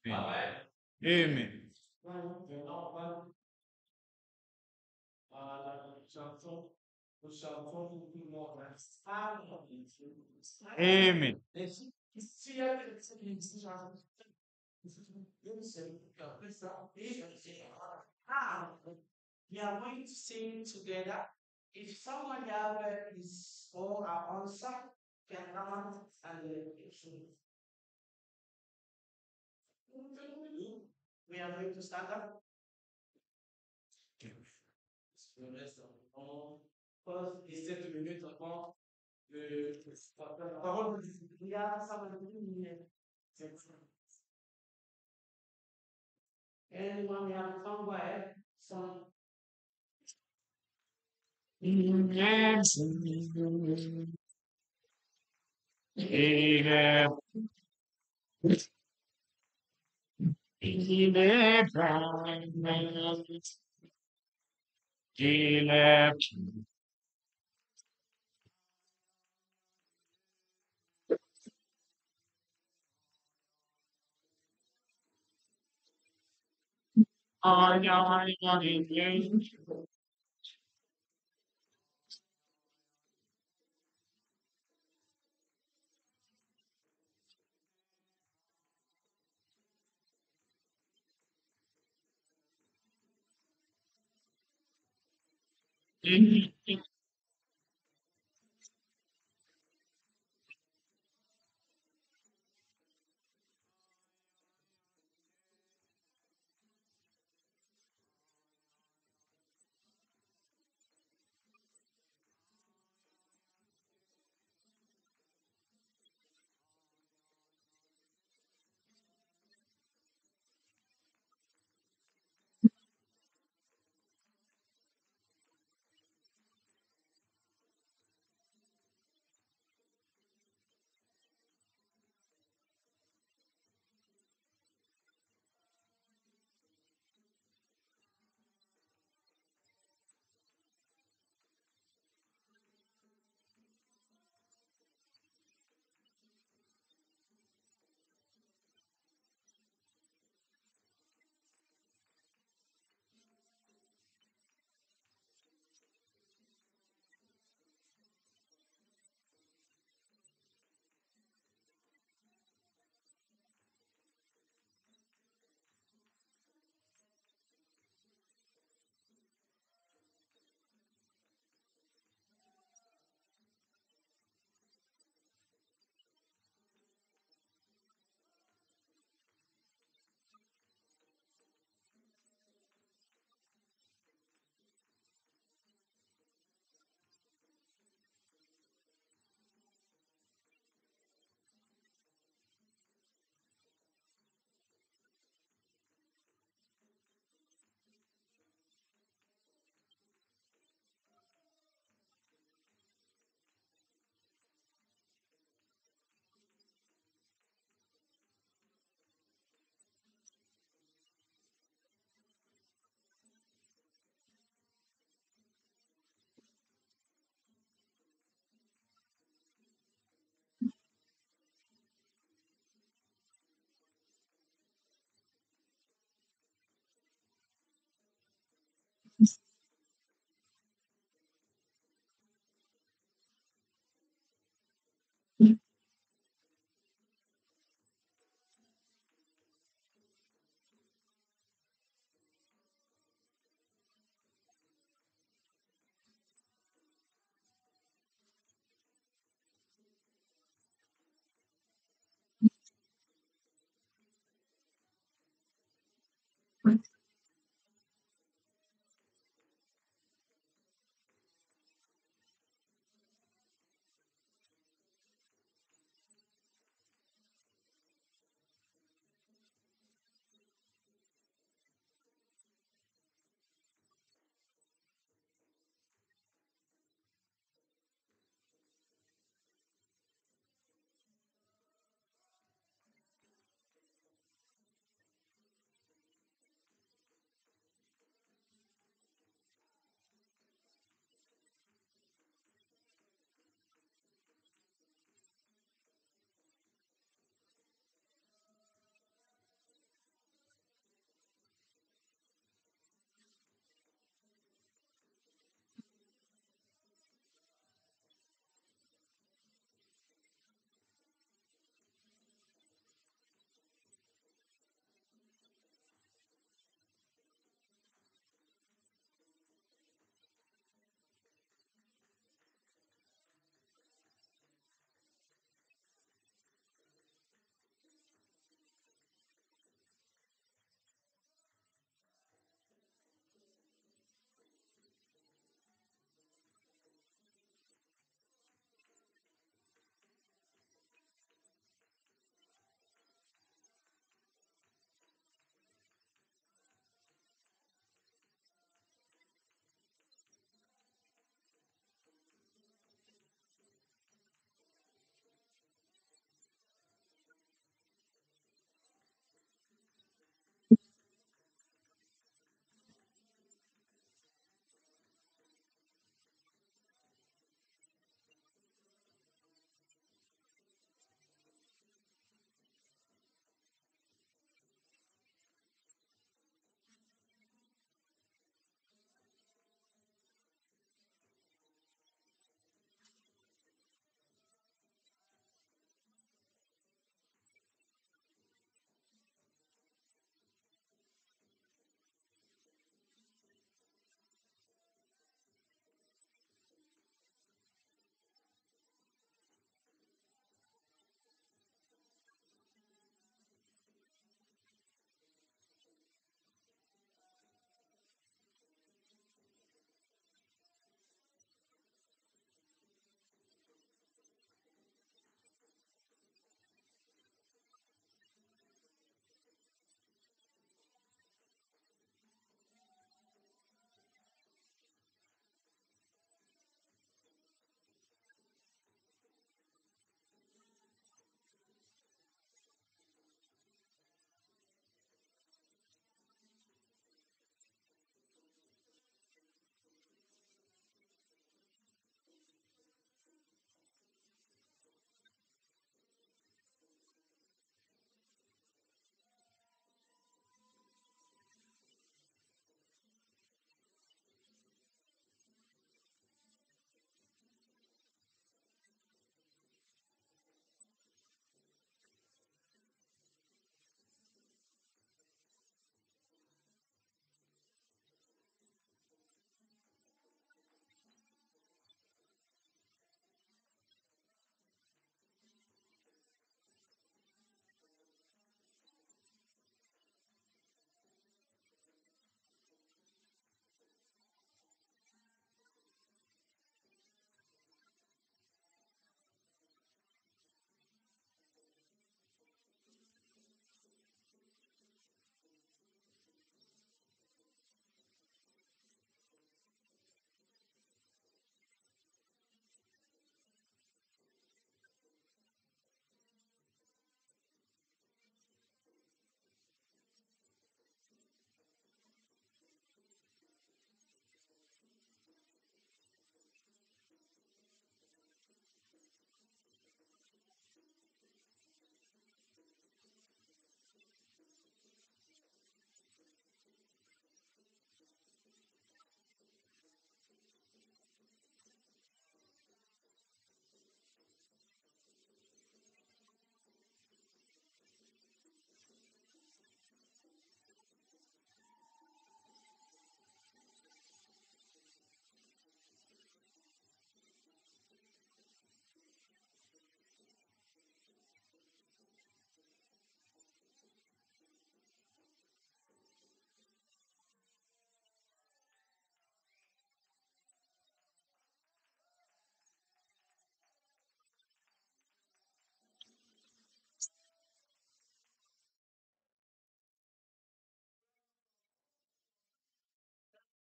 Amen. Amen. We are going to sing together. If someone else is or our answer, can come out and we are going to stand up. Je reste en pause et 7 minutes avant la parole de Cyprien, ça va nous donner. Anyone have somewhere some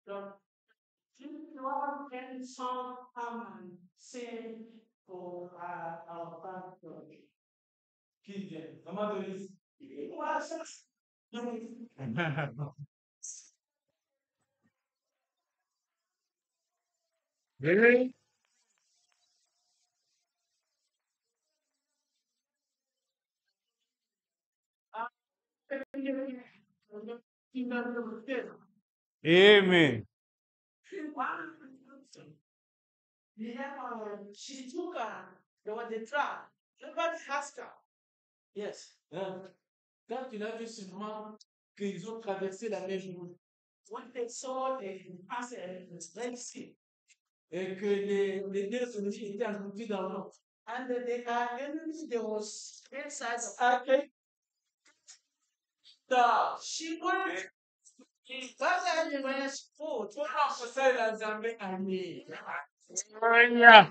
Donc, tu dois prendre son âme, c'est pour our qui vient. Maman Doris. Ouais, ça. Oui. Amen. She took there was a trap. Nobody asked her. Yes. Quand il a vu sûrement qu'ils ont traversé la mer Rouge, when they saw the pass Red Sea, et que les deux ennemis étaient engloutis dans l'eau. And the enemy there was inside the ship. That's anywhere full. What else to say that Zambia and me? Yeah.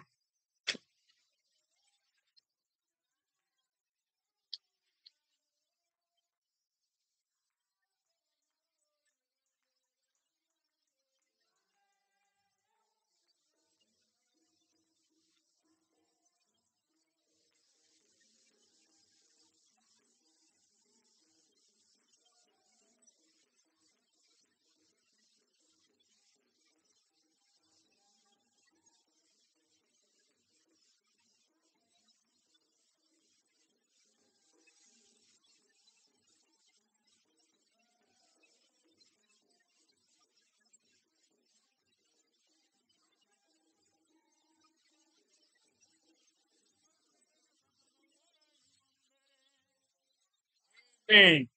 Amen.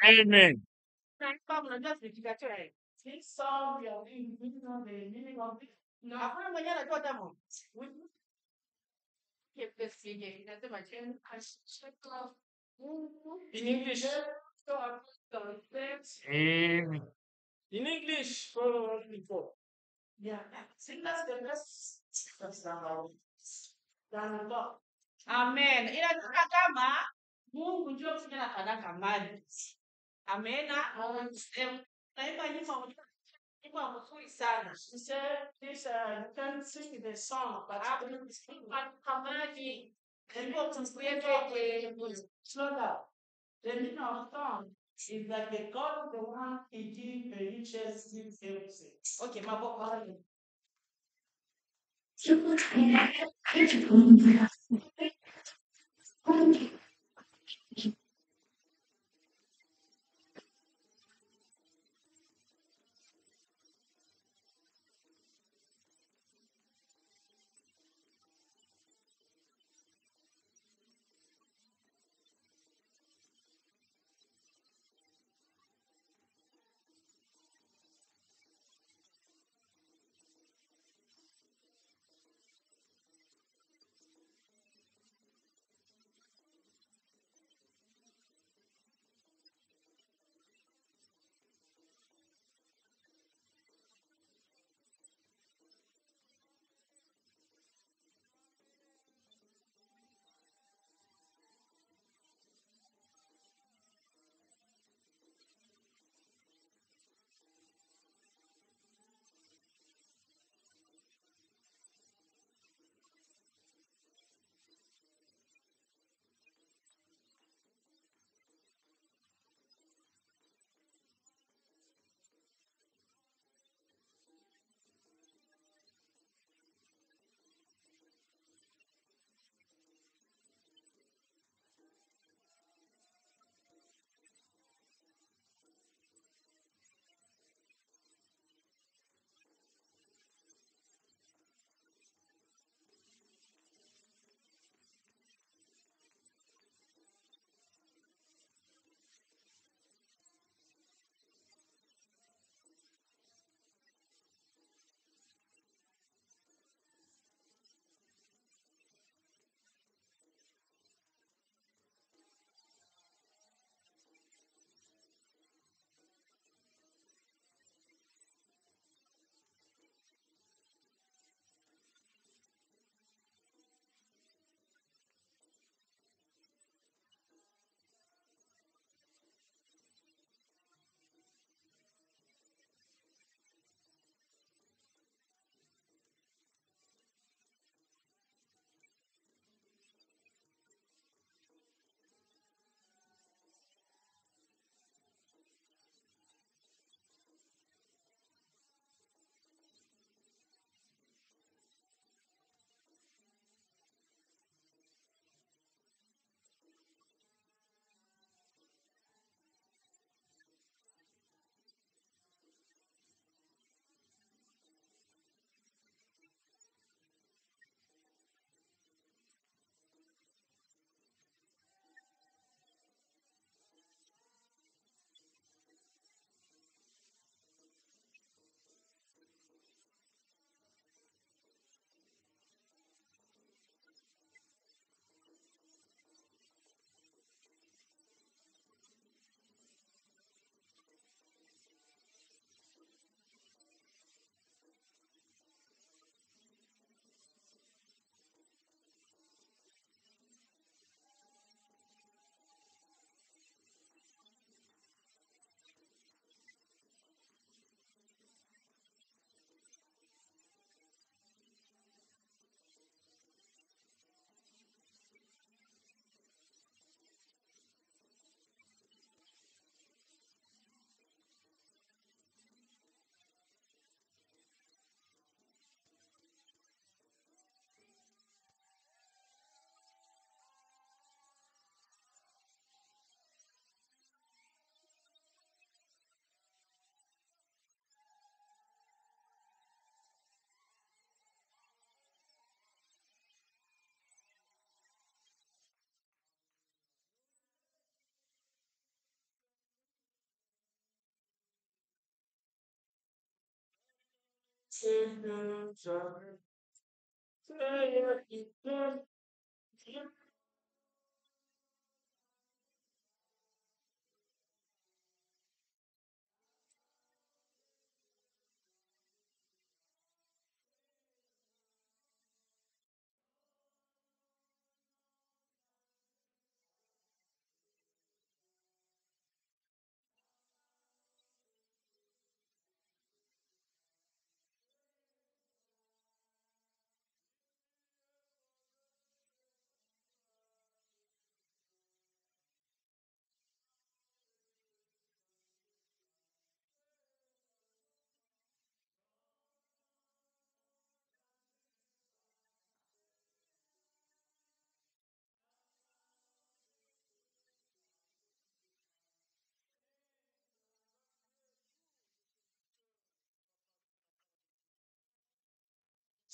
Amen. Comme le Dieu prédicateur, il sort, il y a une vision des minimum. Non, après, il y a la joie d'amour. Oui. In English. Amen. In English, for before. Yeah, that's the best. That's the Amen. Inataka kama Mungu ndio kufanya kanaka mali. Amena. Naimba nyimbo mzuri sana. She said this you can sing the song but kamaji ndio tumsikie slow down. The meaning of song is that the God is the one he gives the riches gives everything. Okay, mabo.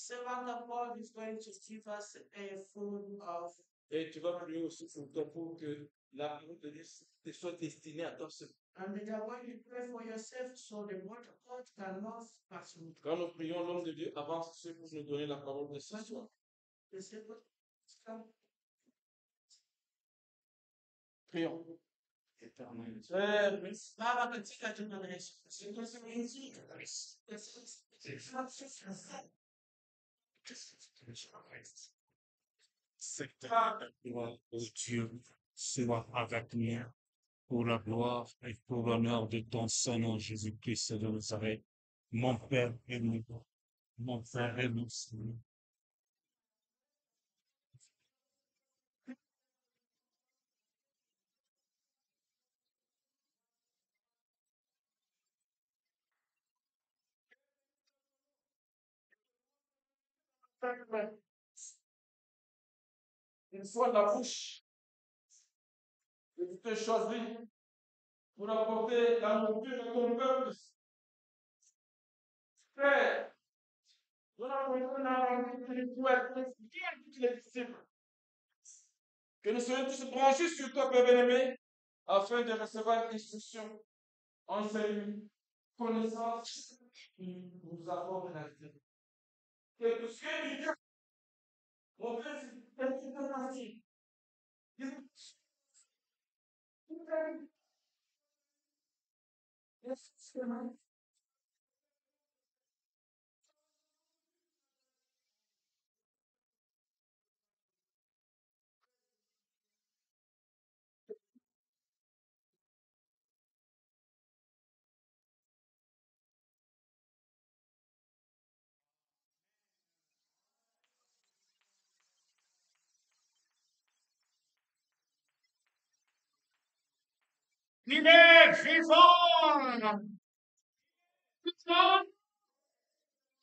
Servant of God is going to give us a food of. Et tu vas prier aussi pour toi pour que la parole de Dieu te soit destinée à toi seul. And that when you pray for yourself, so the word of God cannot pass through. Quand nous prions, l'homme de Dieu avance sur pour nous donner la parole de ce soir. Prions. Baba katika jina la Yesu. Seigneur, Dieu, soit avec nous pour la gloire et pour l'honneur de ton Saint-Nom Jésus-Christ de Nazareth. Mon Père et mon Frère et mon Seigneur. Une fois la bouche, je te choisis pour apporter la nourriture de ton peuple. Frère, nous avons la nourriture pour expliquer à tous les disciples que nous soyons tous branchés sur toi, Père bien-aimé, afin de recevoir l'instruction, enseignement, connaissance qui nous apporte la vie. Que tout ce que Dieu, mon Père, c'est une partie. Il est vivant!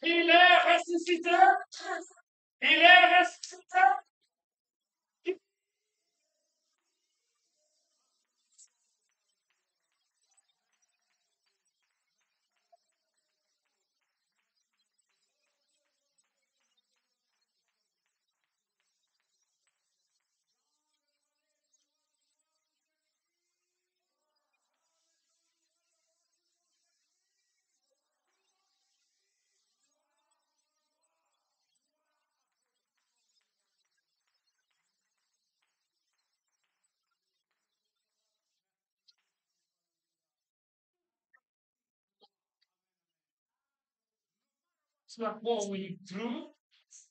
Il est ressuscité! Il est ressuscité! You are going through,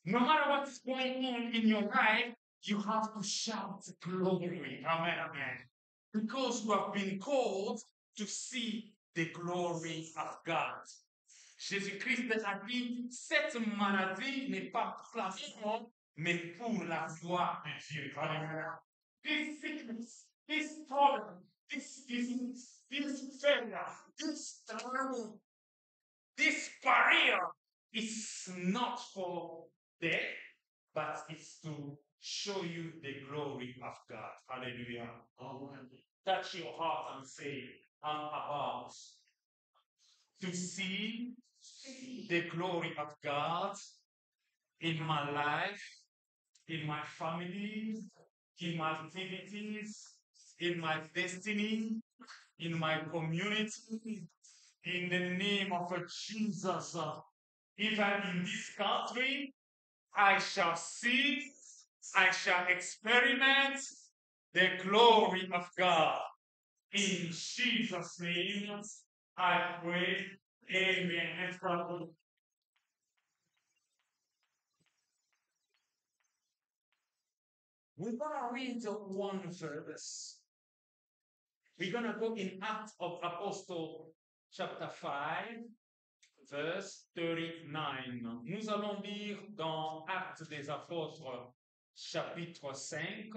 no matter what is going on in your life, you have to shout glory. Amen, amen. Because you have been called to see the glory of God. Jésus-Christ a dit, cette maladie n'est pas pour la mort, mais pour la gloire de Dieu. Alléluia. This sickness, this problem, this disease, this failure, this trouble, this barrier is not for death, but it's to show you the glory of God. Hallelujah. Amen. Touch your heart and say, I'm about to see the glory of God in my life, in my family, in my activities, in my destiny, in my community, in the name of Jesus. Even in this country, I shall see, I shall experiment the glory of God. In Jesus' name, I pray. Amen. And from we're gonna read one verse. We're gonna go in Acts of Apostle, chapter 5, verse 39. Nous allons lire dans Actes des Apôtres, chapitre 5,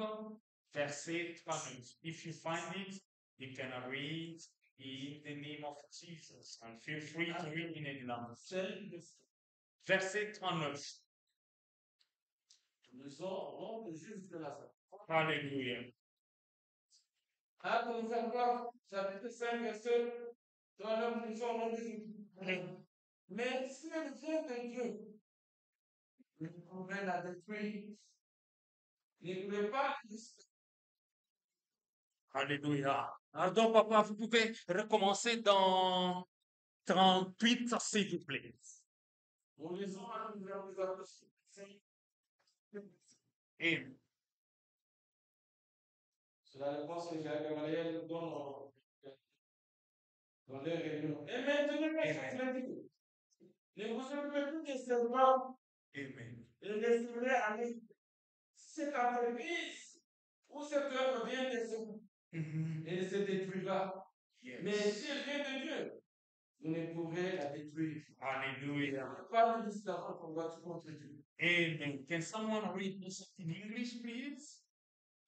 verset 39. If you find it, you can read in the name of Jesus. And feel free to read in any language. Verset 39. Nous allons jusque là. Alléluia. Actes des Apôtres, chapitre 5, verset 39, nous allons jusque. Mais si le vient de Dieu, vous pouvez la détruire. Ne voulez pas Alléluia. Alors, donc, papa, vous pouvez recommencer dans 38, s'il vous plaît. nous lisons à nous vers les apôtres. Amen. C'est la réponse que Jacques Gamaliel donne dans les réunions. Et maintenant, ne vous occupez plus des servants Amen. et laissez-les aller. Si cette entreprise ou cette œuvre vient de vous, elle se détruira. Mais Yes. si elle vient de Dieu, vous ne pourrez la détruire. Hallelujah. Pas de discussion pour votre contre Dieu. Amen. Can someone read this in English, please?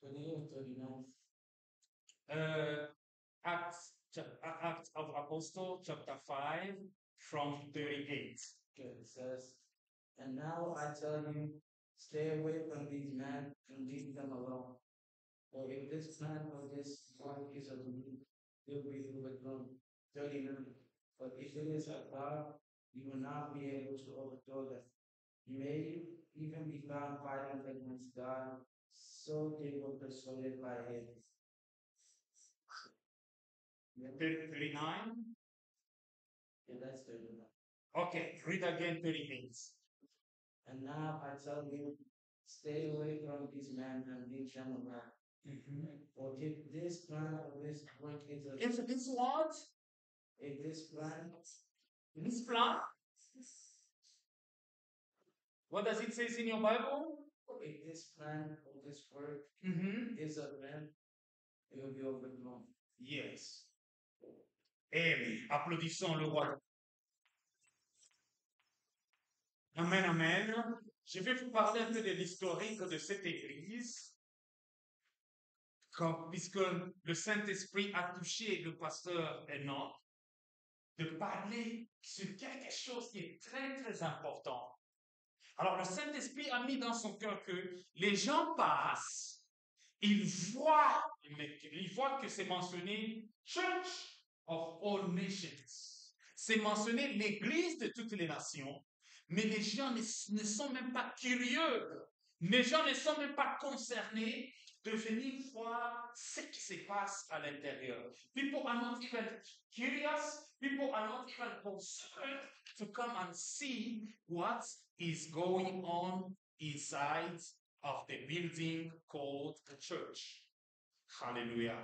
28, 29. Acts of Apostle, chapter 5, from 38. Okay, it says, and now I tell you, stay away from these men and leave them alone. For if this plan or this work is of me, they will be overthrown. 39. But if it is of God, you will not be able to overthrow them. You may even be found fighting against God, so they were persuaded by him. 39. Yeah, that's 39. Okay, read again 38. And now I tell you, stay away from these men and leave them alone. For if this plan or this work is of If this what? if this plan This plan? What does it say in your Bible? if this plan or this work is of men, it will be overthrown. Yes. Amen. Applaudissons le roi. Amen, amen. Je vais vous parler un peu de l'historique de cette église. Puisque le Saint-Esprit a touché le pasteur Enoch, de parler sur quelque chose qui est très, très important. Alors, le Saint-Esprit a mis dans son cœur que les gens passent, ils voient que c'est mentionné Church of All Nations. C'est mentionné l'Église de toutes les nations, mais les gens ne sont même pas curieux. Les gens ne sont même pas concernés de venir voir ce qui se passe à l'intérieur. People are not even curious. People are not even concerned to come and see what is going on inside of the building called the church. Hallelujah.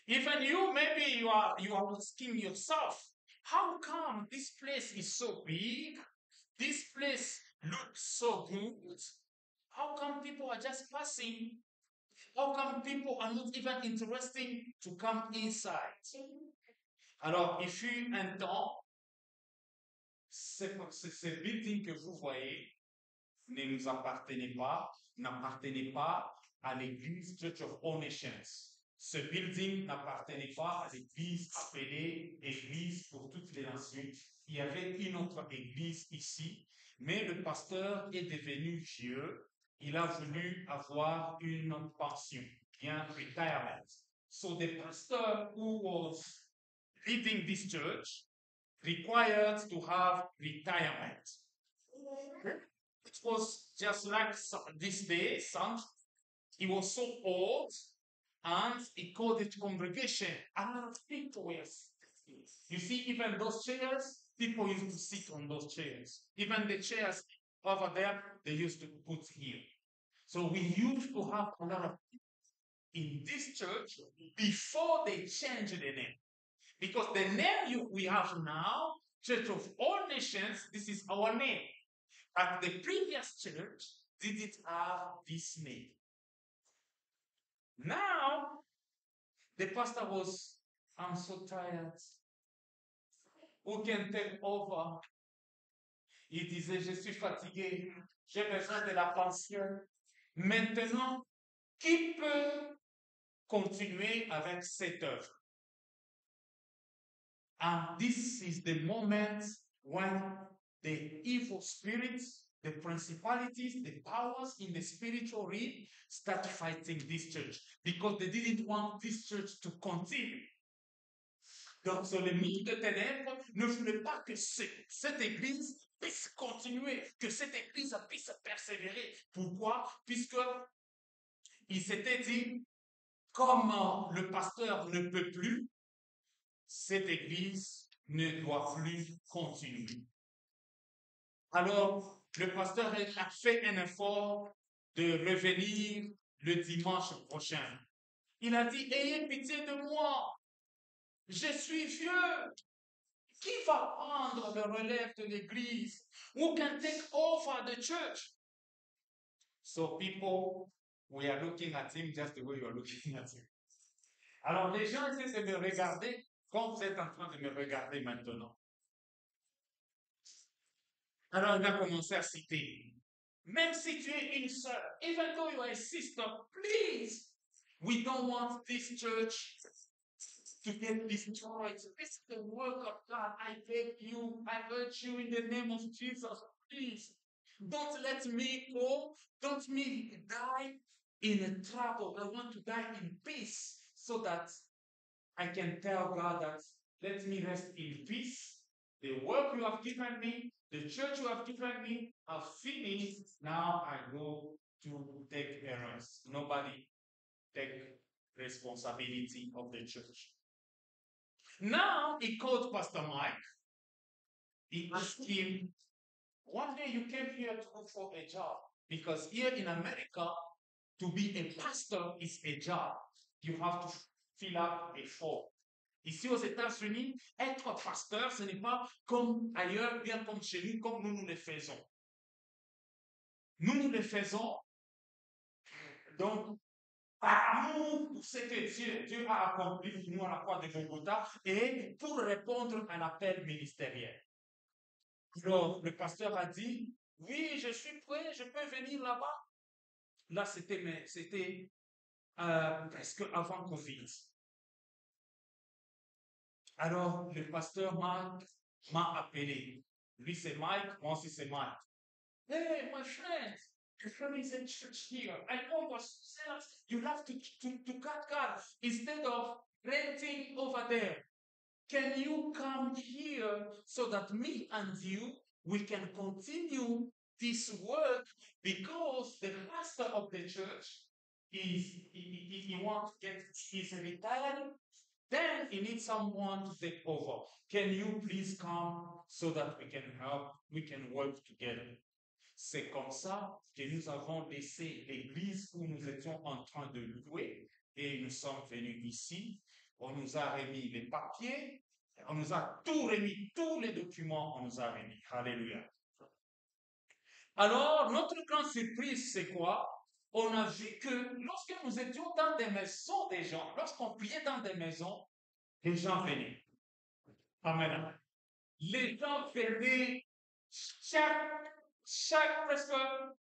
Even you, maybe you are asking yourself, how come this place is so big? This place looks so good. How come people are just passing? How come people are not even interested to come inside? Alors, il fut un temps, ce building que vous voyez ne nous appartenait pas, n'appartenait pas à l'église Church of All Nations. Ce building n'appartenait pas à l'église appelée Église pour toutes les nations. Il y avait une autre église ici, mais le pasteur est devenu vieux. Il a voulu avoir une pension, un retirement. So the pastor who was leading this church required to have retirement. It was just like this day, he was so old, and he called it congregation. A lot of people were. You see, even those chairs, people used to sit on those chairs. Even the chairs over there, they used to put here. So we used to have a lot of people in this church before they changed the name. Because the name we have now, Church of All Nations, this is our name. But the previous church didn't have this name. Now, the pastor was, I'm so tired. Who can take over? Il disait, je suis fatigué, j'ai besoin de la pension. Maintenant, qui peut continuer avec cette œuvre? And this is the moment when the evil spirits, the principalities, the powers in the spiritual realm start fighting this church because they didn't want this church to continue. Donc, sur le mythe de ténèbres ne voulait pas que cette église puisse continuer, que cette église puisse persévérer. Pourquoi? Puisque il s'était dit, comme le pasteur ne peut plus, cette église ne doit plus continuer. Alors, le pasteur a fait un effort de revenir le dimanche prochain. Il a dit, ayez pitié de moi. Je suis vieux. Qui va prendre le relève de l'église? Who can take over the church? So people, we are looking at him just the way you are looking at him. Alors les gens essaient de me regarder comme vous êtes en train de me regarder maintenant. Alors il a commencé à citer. Même si tu es une sœur, even though you are a sister, please, we don't want this church to get destroyed. This is the work of God. I beg you, I urge you in the name of Jesus, please. Don't let me go. Don't me die in trouble. I want to die in peace so that I can tell God that let me rest in peace. The work you have given me, the church you have given me, I've finished. Now I go to take a rest. Nobody take responsibility of the church. Now he called Pastor Mike. He asked him, one day you came here to look for a job. Because here in America, to be a pastor is a job. You have to fill up a form. Ici aux États-Unis, être pasteur, ce n'est pas comme ailleurs, bien comme chez nous, comme nous le faisons. Nous le faisons. Donc, par amour pour ce que Dieu a accompli pour nous à la croix de Golgotha et pour répondre à l'appel ministériel. Alors, le pasteur a dit, oui, je suis prêt, je peux venir là-bas. Là, c'était presque avant Covid. Alors, le pasteur Mike m'a appelé. Lui, c'est Mike, moi aussi, c'est Mike. Hey, my friend, your friend is in church here. I know what you have to cut God instead of renting over there. Can you come here so that me and you, we can continue this work because the pastor of the church he wants to get his retired, then he needs someone to take over. Can you please come so that we can help, we can work together? C'est comme ça que nous avons laissé l'église où nous étions en train de louer et nous sommes venus ici. On nous a remis les papiers, on nous a tout remis, tous les documents, on nous a remis. Alléluia. Alors, notre grande surprise, c'est quoi? On a vu que lorsque nous étions dans des maisons des gens, lorsqu'on priait dans des maisons, les gens venaient. Amen. Les gens venaient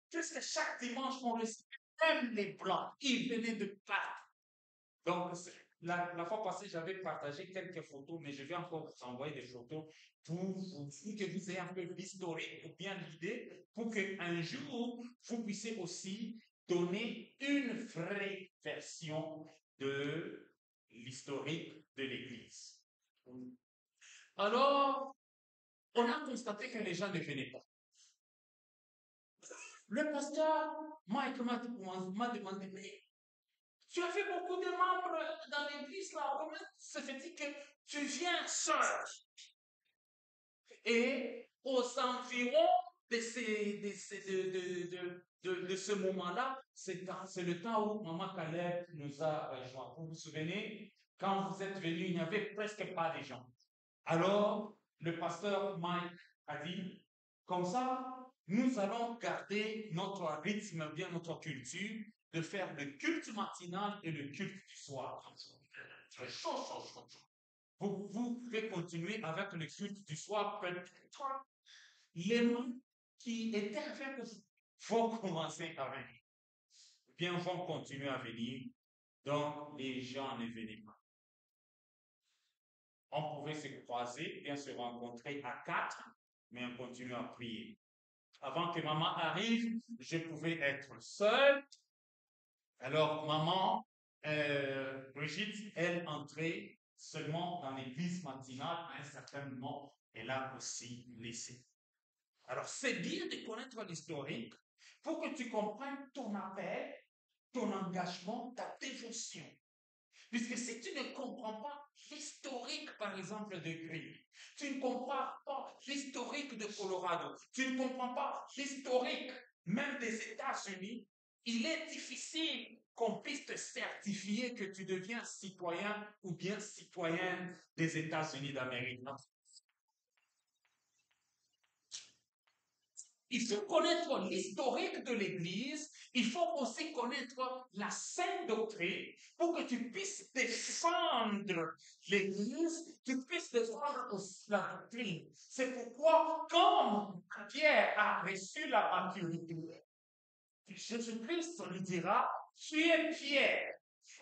presque chaque dimanche, on recevait même les blancs. Ils venaient de partout. Donc, la fois passée, j'avais partagé quelques photos, mais je vais encore vous envoyer des photos pour que vous ayez un peu l'historique ou bien l'idée, pour qu'un jour, vous puissiez aussi donner une vraie version de l'historique de l'Église. Alors, on a constaté que les gens ne venaient pas. Le pasteur Mike m'a demandé, mais tu as fait beaucoup de membres dans l'église là, comment se fait-il que tu viens seul? Et aux environs de, de ce moment-là, c'est le temps où Maman Caleb nous a rejoints. Vous vous souvenez, quand vous êtes venus, il n'y avait presque pas de gens. Alors, le pasteur Mike a dit, comme ça, nous allons garder notre rythme, bien notre culture, de faire le culte matinal et le culte du soir. Très chaud, chaud, chaud, chaud. Vous pouvez continuer avec le culte du soir. Peut-être les mains qui étaient avec vous vont commencer à venir. Bien, vont continuer à venir. Donc, les gens ne venaient pas. On pouvait se croiser, bien se rencontrer à 4, mais on continue à prier. Avant que maman arrive, je pouvais être seul. Alors, maman, Brigitte, elle entrait seulement dans l'église matinale à un certain moment. Elle a aussi laissé. Alors, c'est bien de connaître l'historique pour que tu comprennes ton appel, ton engagement, ta dévotion. Puisque si tu ne comprends pas l'historique, par exemple, de Green, tu ne comprends pas l'historique de Colorado, tu ne comprends pas l'historique même des États-Unis, il est difficile qu'on puisse te certifier que tu deviens citoyen ou bien citoyenne des États-Unis d'Amérique. Il faut connaître l'historique de l'Église. Il faut aussi connaître la sainte doctrine pour que tu puisses défendre l'Église, tu puisses défendre aussi la doctrine. C'est pourquoi, comme Pierre a reçu la maturité, Jésus-Christ lui dira, tu es Pierre.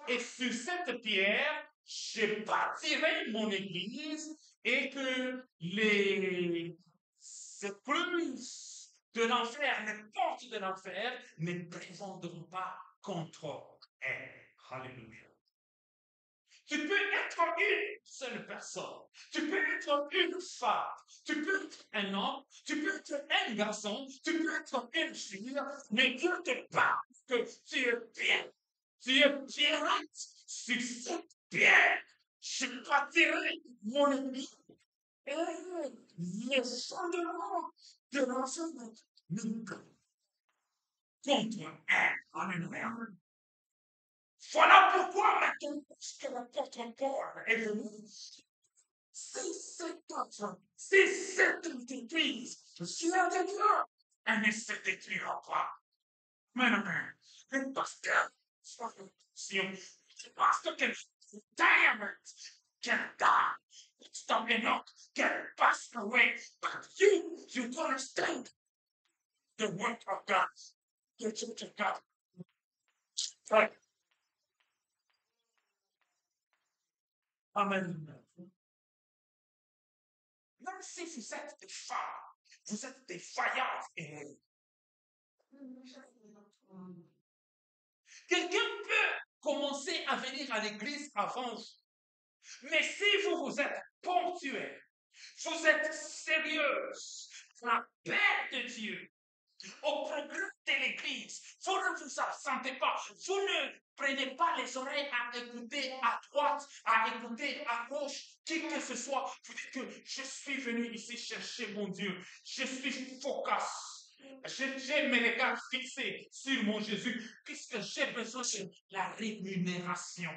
Et sur cette pierre, je bâtirai mon Église et que les écluses de l'enfer, les portes de l'enfer ne présenteront pas contre elle. Alléluia. Tu peux être une seule personne. Tu peux être une femme. Tu peux être un homme. Tu peux être un garçon. Tu peux être une fille. Mais Dieu te parle que tu es bien. Tu es bien sur cette pierre. Je bâtirai mon ennemi. Et les fondements de l'ensemble contre elle. Alléluia. Voilà pourquoi maintenant que l'apôtre Paul est venu. C'est cette entreprise. Je suis un de Dieu. Elle ne se détruira pas. Mais non, mais parce que diamond can die. Stop it up. Can pass away. But you understand the word of God. The church of God. Right. Amen. Même si vous êtes des femmes, vous êtes des vaillantes et quelqu'un peut commencer à venir à l'église avant vous. Mais si vous êtes ponctuel, vous êtes sérieuse, la paix de Dieu, au programme de l'église, vous ne vous absentez pas, vous ne prenez pas les oreilles à écouter à droite, à écouter à gauche, qui que ce soit. Vous dites que je suis venu ici chercher mon Dieu, je suis focus. J'ai mes regards fixés sur mon Jésus, puisque j'ai besoin de la rémunération.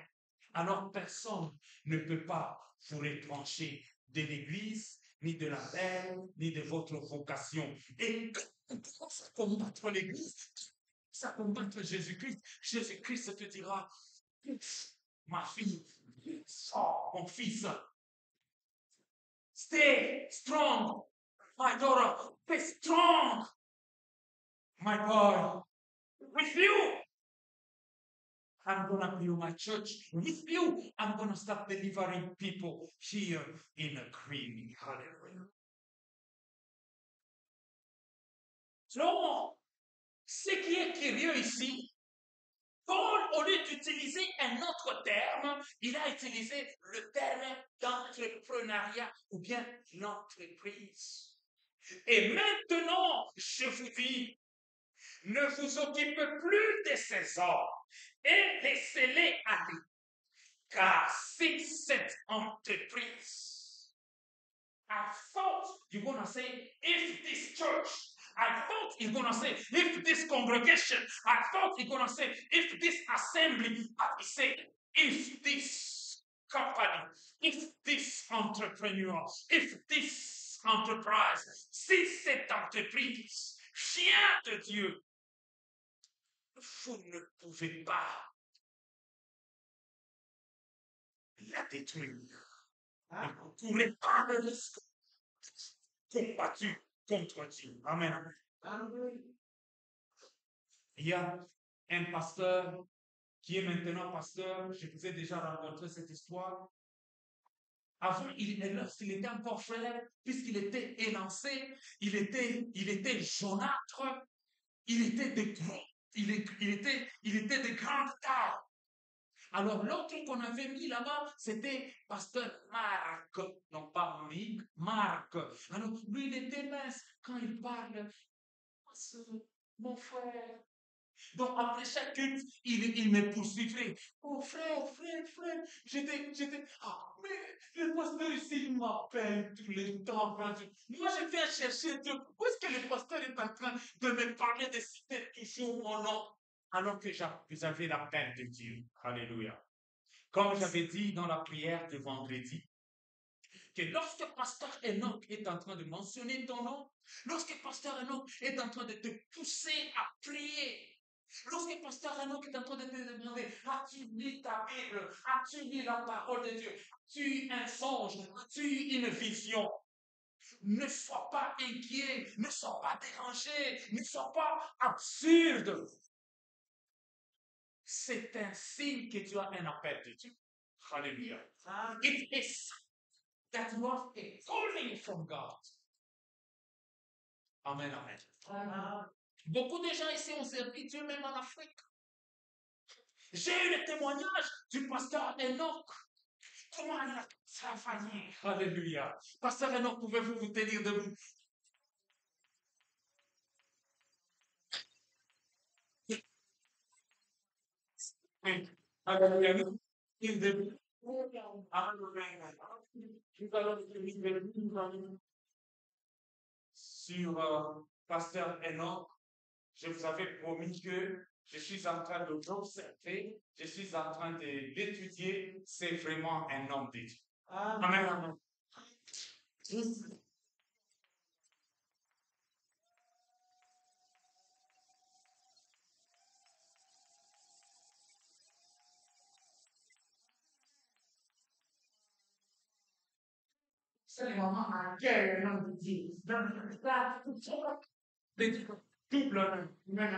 Alors personne ne peut pas vous retrancher de l'église, ni de la paix, ni de votre vocation. Et comment ça combattre l'église? Ça combattre Jésus-Christ. Jésus-Christ te dira, ma fille, sors, mon fils. Stay strong, my daughter. Be strong, my boy. With you, I'm going to build my church. With you, I'm going to start delivering people here in a Green. Hallelujah. Donc, ce qui est curieux ici, Paul, au lieu d'utiliser un autre terme, il a utilisé le terme d'entrepreneuriat ou bien l'entreprise. Et maintenant, je vous dis, ne vous occupez plus de ces hommes et laissez-les aller. Car c'est cette entreprise I thought you're going to say, if this church. I thought you're going to say, if this congregation. I thought you're going to say, if this assembly. But he said, if this company, if this entrepreneur, if this enterprise, si cette entreprise vient de Dieu, vous ne pouvez pas la détruire. Ah, Vous ne pourrez pas le risque combattu contre Dieu. Amen. Amen. Il y a un pasteur qui est maintenant pasteur. Je vous ai déjà rencontré cette histoire. Avant, lorsqu'il était encore frère, puisqu'il était élancé, il était jaunâtre, il était de grands, il était de grande taille. Alors, l'autre qu'on avait mis là-bas, c'était pasteur Marc, non pas Mick, Marc. Alors, lui, il était mince. Quand il parle, mon frère. Donc, après chaque culte, il me poursuivait. Oh, frère, ah, mais le pasteur ici, il m'appelle tous les temps. Moi, je viens chercher Dieu. Où est-ce que le pasteur est en train de me parler de citer toujours mon nom? Alors que vous avez la peine de Dieu. Alléluia. Comme j'avais dit dans la prière de vendredi, que lorsque Pasteur Enoch est en train de mentionner ton nom, lorsque Pasteur Enoch est en train de te pousser à prier, lorsque Pasteur Enoch est en train de te demander, as-tu lu ta Bible? As-tu lu la parole de Dieu? As-tu eu un songe? As-tu eu une vision? Ne sois pas inquiet, ne sois pas dérangé, ne sois pas absurde. C'est un signe que tu as un appel de Dieu. Alléluia. It is that you have a calling from God. Amen, amen. Beaucoup de gens ici ont servi Dieu même en Afrique. J'ai eu le témoignage du pasteur Enoch. Comment il a travaillé. Alléluia. Pasteur Enoch, pouvez-vous vous tenir debout? Alléluia. Il debout. Nous allons sur pasteur Enoch. Je vous avais promis que je suis en train de l'observer, je suis en train de l'étudier. C'est vraiment un homme de Dieu. Amen, amen. C'est le moment à quel un homme de Dieu. Double amen. Amen,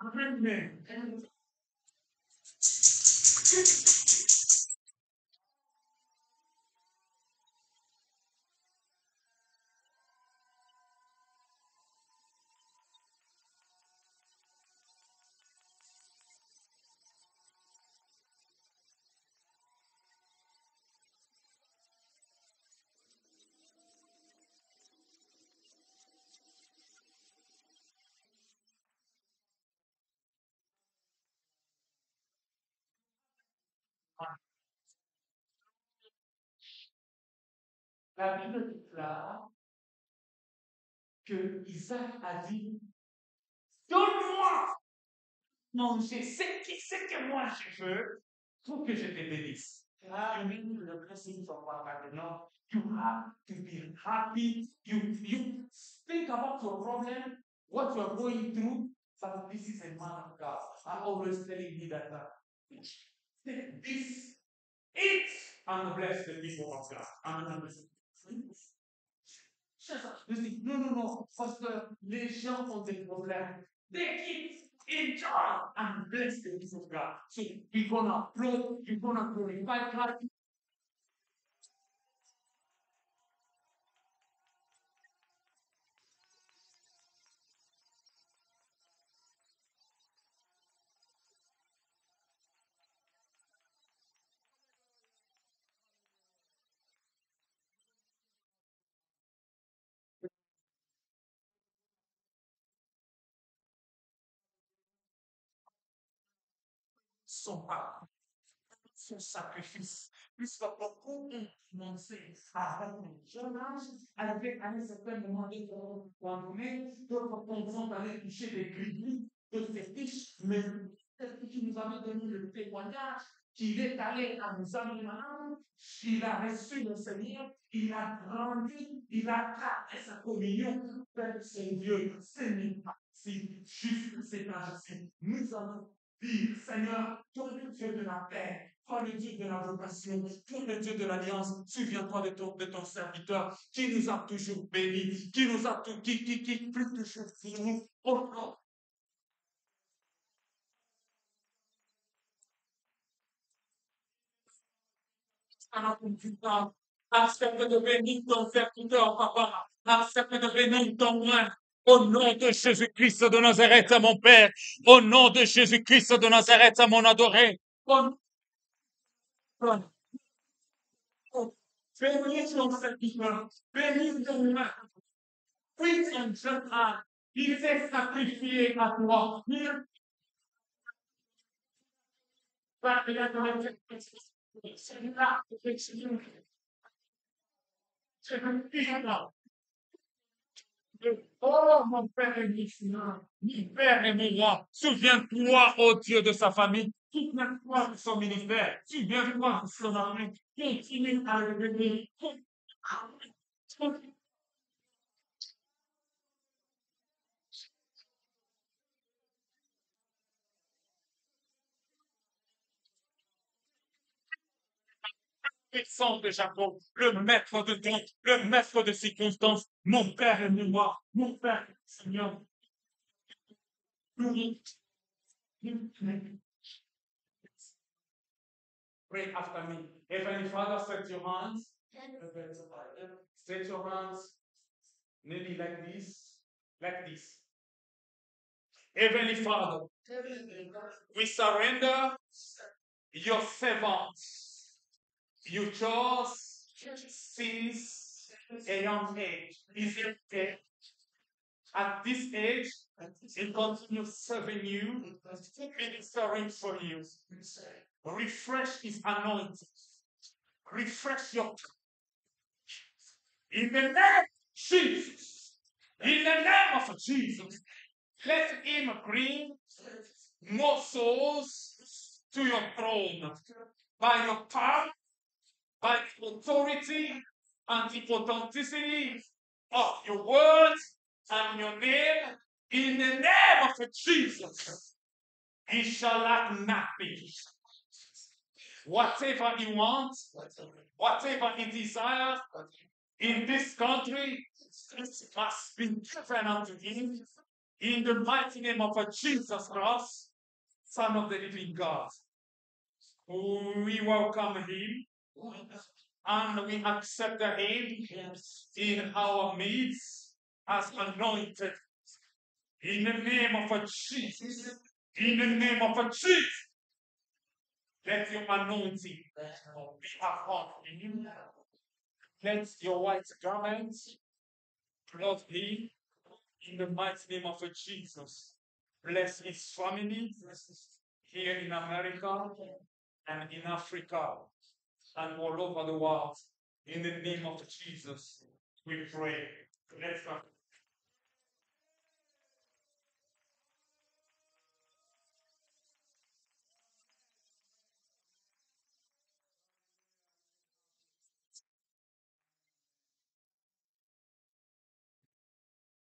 amen. Amen. La Bible déclare que Isaac a dit, donne-moi manger ce que moi je veux pour que je te bénisse. You mean the blessing from God now? You have to be happy. You think about your problem, what you are going through, but this is a man of God. I'm always telling you that this eat and bless the people of God. Amen. Je dis, non, pasteur, les gens ont des problèmes. They keep enjoy and bless the people of God. So you're gonna applaud, you're gonna glorify God. Son pas. son sacrifice. Puisque beaucoup ont commencé à faire un jeune âge, avec à un certain moment donné, d'autres personnes allaient toucher des gris de fétiches, mais celle qui nous avait donné le témoignage qu'il est allé à nous amener, il a reçu le Seigneur, il a grandi, il a gardé sa communion avec son Dieu. Seigneur, si juste cet âge-ci, nous allons dire, Seigneur, toi le Dieu de la paix, toi le Dieu de la vocation, toi le Dieu de l'alliance, souviens-toi de ton serviteur qui nous a toujours bénis, qui nous a tout, qui plus toujours fini. Oh non, accepte de bénir ton serviteur, papa. Accepte de bénir ton main. Au nom de Jésus-Christ de Nazareth, mon Père. Au nom de Jésus-Christ de Nazareth, mon adoré. Au nom bénis ton serviteur. Bénis ton main. Oui, ton jeune âme. Il s'est sacrifié à toi. Il va regarder celui-là. C'est un pire. Oh, mon Père mon Père et mon roi, souviens-toi, ô Dieu, de sa famille, souviens-toi de son ministère, souviens-toi de son armée, continue à le bénir. Puissant de Jacob, le maître de temps, le maître de circonstances, mon Père et mon roi, mon Père, Seigneur, pray after me. Heavenly Father, stretch your hands. Stretch your hands. Maybe like this. Like this. Heavenly Father, we surrender your servants. You chose since a young age. Is it okay? At this age, he continues serving you, ministering for you. Refresh his anointing. Refresh your in the name of Jesus. In the name of Jesus. Let him bring more souls to your throne by your power, by the authority and the authenticity of your words and your name. In the name of Jesus, he shall lack nothing. Whatever he wants, whatever he desires in this country, it must be given unto him in the mighty name of Jesus Christ, Son of the living God. We welcome him and we accept him in our midst as anointed. In the name of Jesus. In the name of Jesus. Let your anointing be upon him. Let your white garments clothe him in the mighty name of Jesus. Bless his family here in America and in Africa and all over the world. In the name of Jesus, we pray. Let's go.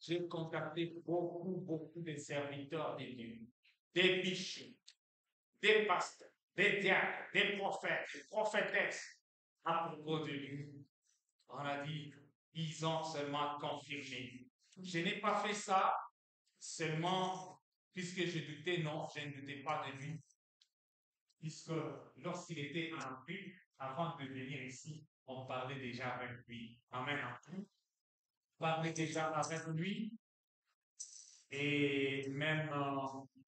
J'ai contacté beaucoup de serviteurs de Dieu, des bishops, des pasteurs, des diacres, des prophètes, des prophétesses à propos de lui. On a dit, ils ont seulement confirmé. Je n'ai pas fait ça seulement puisque je doutais, non, je ne doutais pas de lui. Puisque lorsqu'il était en Afrique, avant de venir ici, on parlait déjà avec lui. Amen. On parlait déjà avec lui. Et même,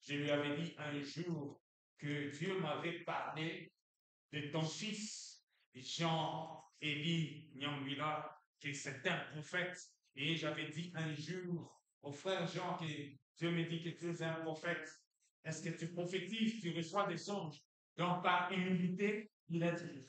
je lui avais dit un jour que Dieu m'avait parlé de ton fils, Jean-Élie Nyangwila, que c'est un prophète. Et j'avais dit un jour au frère Jean que Dieu me dit que tu es un prophète. Est-ce que tu prophétises, tu reçois des songes? Donc, par humilité, Il a dit,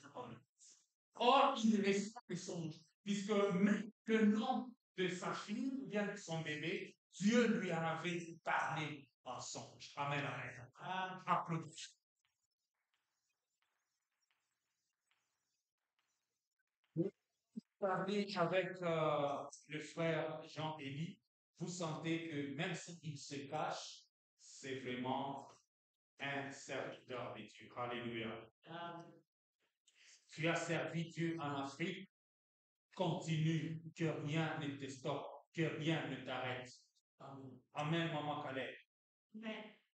or, il reçoit le songe, puisque même le nom de sa fille, ou bien de son bébé, Dieu lui en avait parlé en songe. Amen, amen. Applaudissements. Vous parlez avec le frère Jean-Élie, vous sentez que même s'il se cache, c'est vraiment un serviteur de Dieu. Alléluia. Tu as servi Dieu en Afrique, continue, que rien ne te stoppe, que rien ne t'arrête. Amen, maman Calais.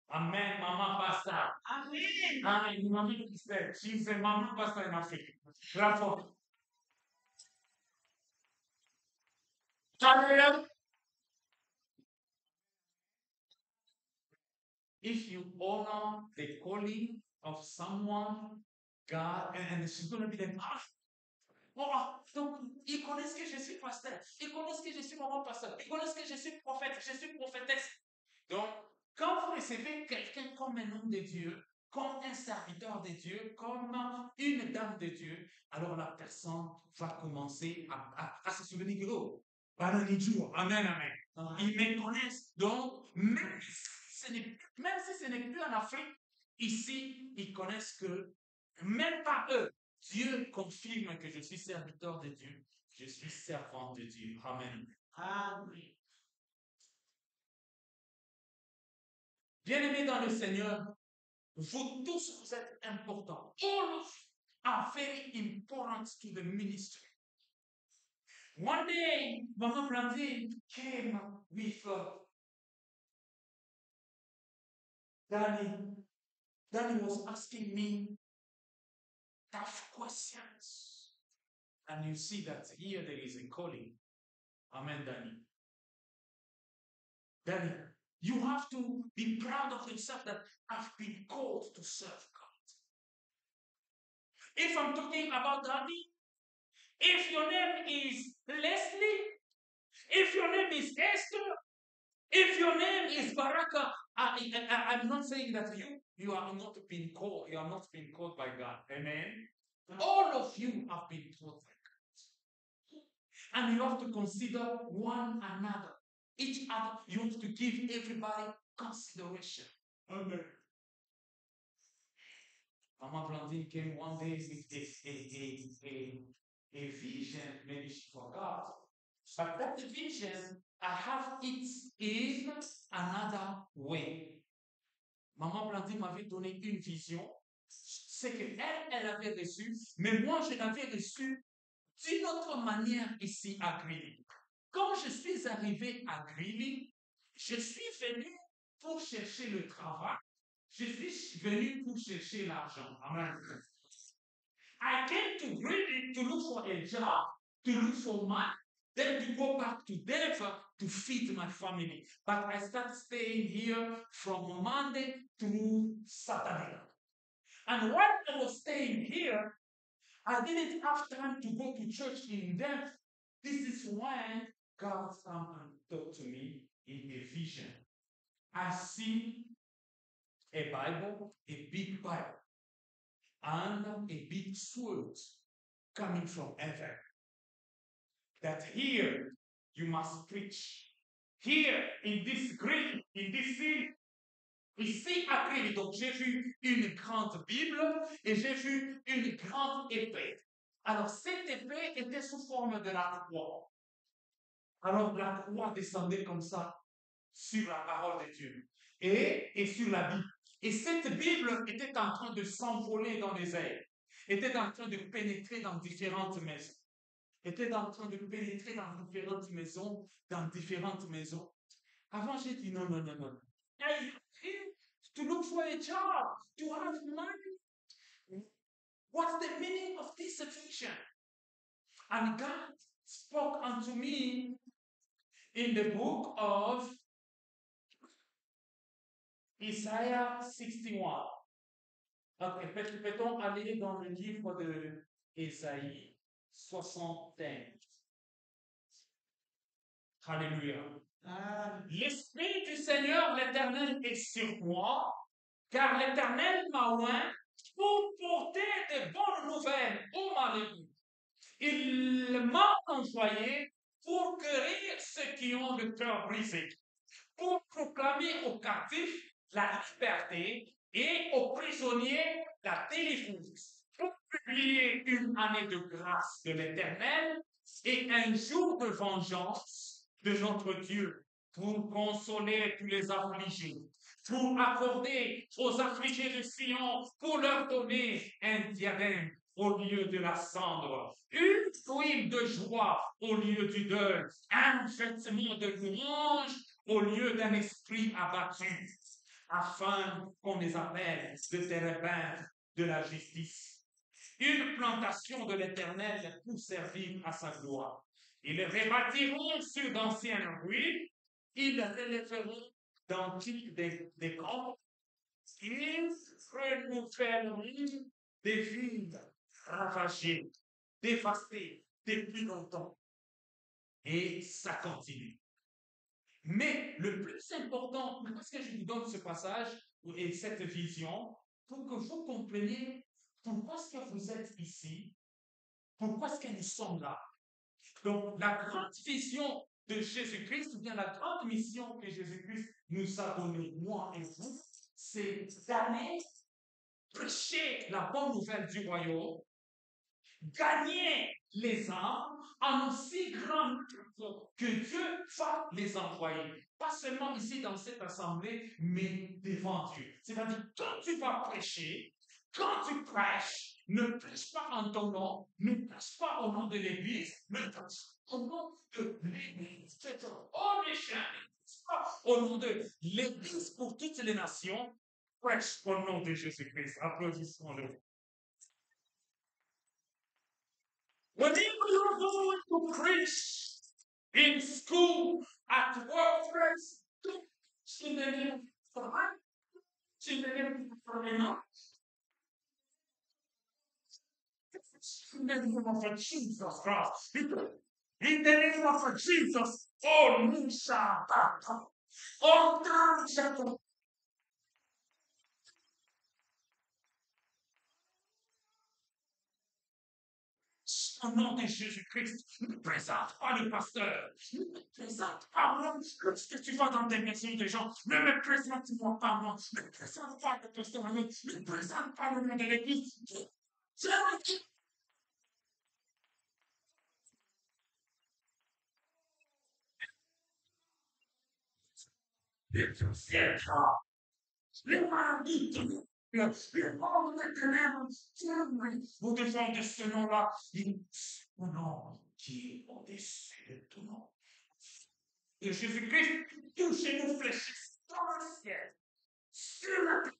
Amen, maman Pasta. Amen, maman Christelle. She's a maman Pasta in Africa. Bravo. Hallelujah. If you honor the calling of someone, God, and she's going to be like, donc, ils connaissent que je suis pasteur, ils connaissent que je suis maman pasteur, ils connaissent que je suis prophète, je suis prophétesse. Donc, quand vous recevez quelqu'un comme un homme de Dieu, comme un serviteur de Dieu, comme une dame de Dieu, alors la personne va commencer à se souvenir que, oh, amen, amen. Ils me connaissent. Donc, même si ce n'est plus en Afrique, ici, ils connaissent que, même pas eux, Dieu confirme que je suis serviteur de Dieu, je suis servante de Dieu. Amen. Amen. Bien-aimés dans le Seigneur, vous tous, vous êtes importants. All of you are very important to the ministry. One day, Mama Blandy came with Danny. Danny was asking me tough questions. And you see that here there is a calling. Amen, Danny. Danny, you have to be proud of yourself that I've been called to serve God. If I'm talking about Danny, if your name is Leslie, if your name is Esther, if your name is Baraka, I'm not saying that you are not being called, you are not being called by God. Amen. All of you have been called by God. And you have to consider one another. Each other, you have to give everybody consideration. Amen. Mama Blandine came one day with a vision, maybe she forgot. But that vision, I have it in another way. Maman Blandine m'avait donné une vision. C'est qu'elle avait reçu, mais moi, je l'avais reçu d'une autre manière ici à Greeley. Quand je suis arrivé à Greeley, je suis venu pour chercher le travail. Je suis venu pour chercher l'argent. Amen. I came to Greeley to look for a job, to look for money, then to go back to Denver to feed my family. But I started staying here from Monday to Saturday. And while I was staying here, I didn't have time to go to church in Denver. This is when God came and talked to me in a vision. I see a Bible, a big Bible, and a big sword coming from heaven. That here you must preach. Here in this green, in this city, ici à Greeley, donc j'ai vu une grande Bible et j'ai vu une grande épée. Alors cette épée était sous forme de la croix. Alors la croix descendait comme ça sur la parole de Dieu et sur la Bible. Et cette Bible était en train de s'envoler dans les airs, était en train de pénétrer dans différentes maisons, était en train de pénétrer dans différentes maisons, Avant, j'ai dit non. Hey, to look for a job, to have money. What's the meaning of this vision? And God spoke unto me in the book of Isaiah 61. Ok, peut-on aller dans le livre de Isaïe 61? Alléluia. L'Esprit du Seigneur, l'Éternel, est sur moi, car l'Éternel m'a oint pour porter de bonnes nouvelles aux malheureux. Il m'a envoyé pour guérir ceux qui ont le cœur brisé, pour proclamer aux captifs la liberté et aux prisonniers la délivrance, pour publier une année de grâce de l'Éternel et un jour de vengeance de notre Dieu, pour consoler tous les affligés, pour accorder aux affligés de Sion, pour leur donner un diadème au lieu de la cendre, une huile de joie au lieu du deuil, un vêtement de louange au lieu d'un esprit abattu, afin qu'on les appelle de térébinth de la justice. Une plantation de l'Éternel pour servir à sa gloire. Ils rebâtiront sur d'anciennes ruines, ils relèveront d'antiques des camps, ils renouvelleront des villes ravagées, dévastées depuis longtemps. Et ça continue. Mais le plus important, pourquoi est-ce que je vous donne ce passage et cette vision pour que vous compreniez pourquoi est-ce que vous êtes ici, pourquoi est-ce que nous sommes là. Donc, la grande vision de Jésus-Christ, ou bien la grande mission que Jésus-Christ nous a donnée, moi et vous, c'est d'aller prêcher la bonne nouvelle du royaume, gagner les âmes en aussi grand nombre que Dieu va les envoyer. Pas seulement ici dans cette assemblée, mais devant Dieu. C'est-à-dire, quand tu vas prêcher, quand tu prêches, ne prêche pas en ton nom, ne prêche pas au nom de l'Église, ne prêche au nom de l'Église. C'est un méchant, au nom de l'Église pour toutes les nations. Prêche au nom de Jésus-Christ. Applaudissons-le. Whenever you're going to preach in school, at workplace, in the name of God, in the name of God, in the name of Jesus Christ, in the name of Jesus, oh, Nisha, oh, God, au nom de Jésus-Christ, ne présente pas le pasteur, ne me présente pas moi. Lorsque tu vas dans des maisons de gens, ne me présente-moi pas moi, ne me présente pas le pasteur, ne me présente pas le nom de l'église. Les maladies, les morts de ténèbres, vous devant de ce nom-là, mon nom qui est au-dessus de tout nom. Et Jésus-Christ touche nos flèches dans le ciel, sur la terre,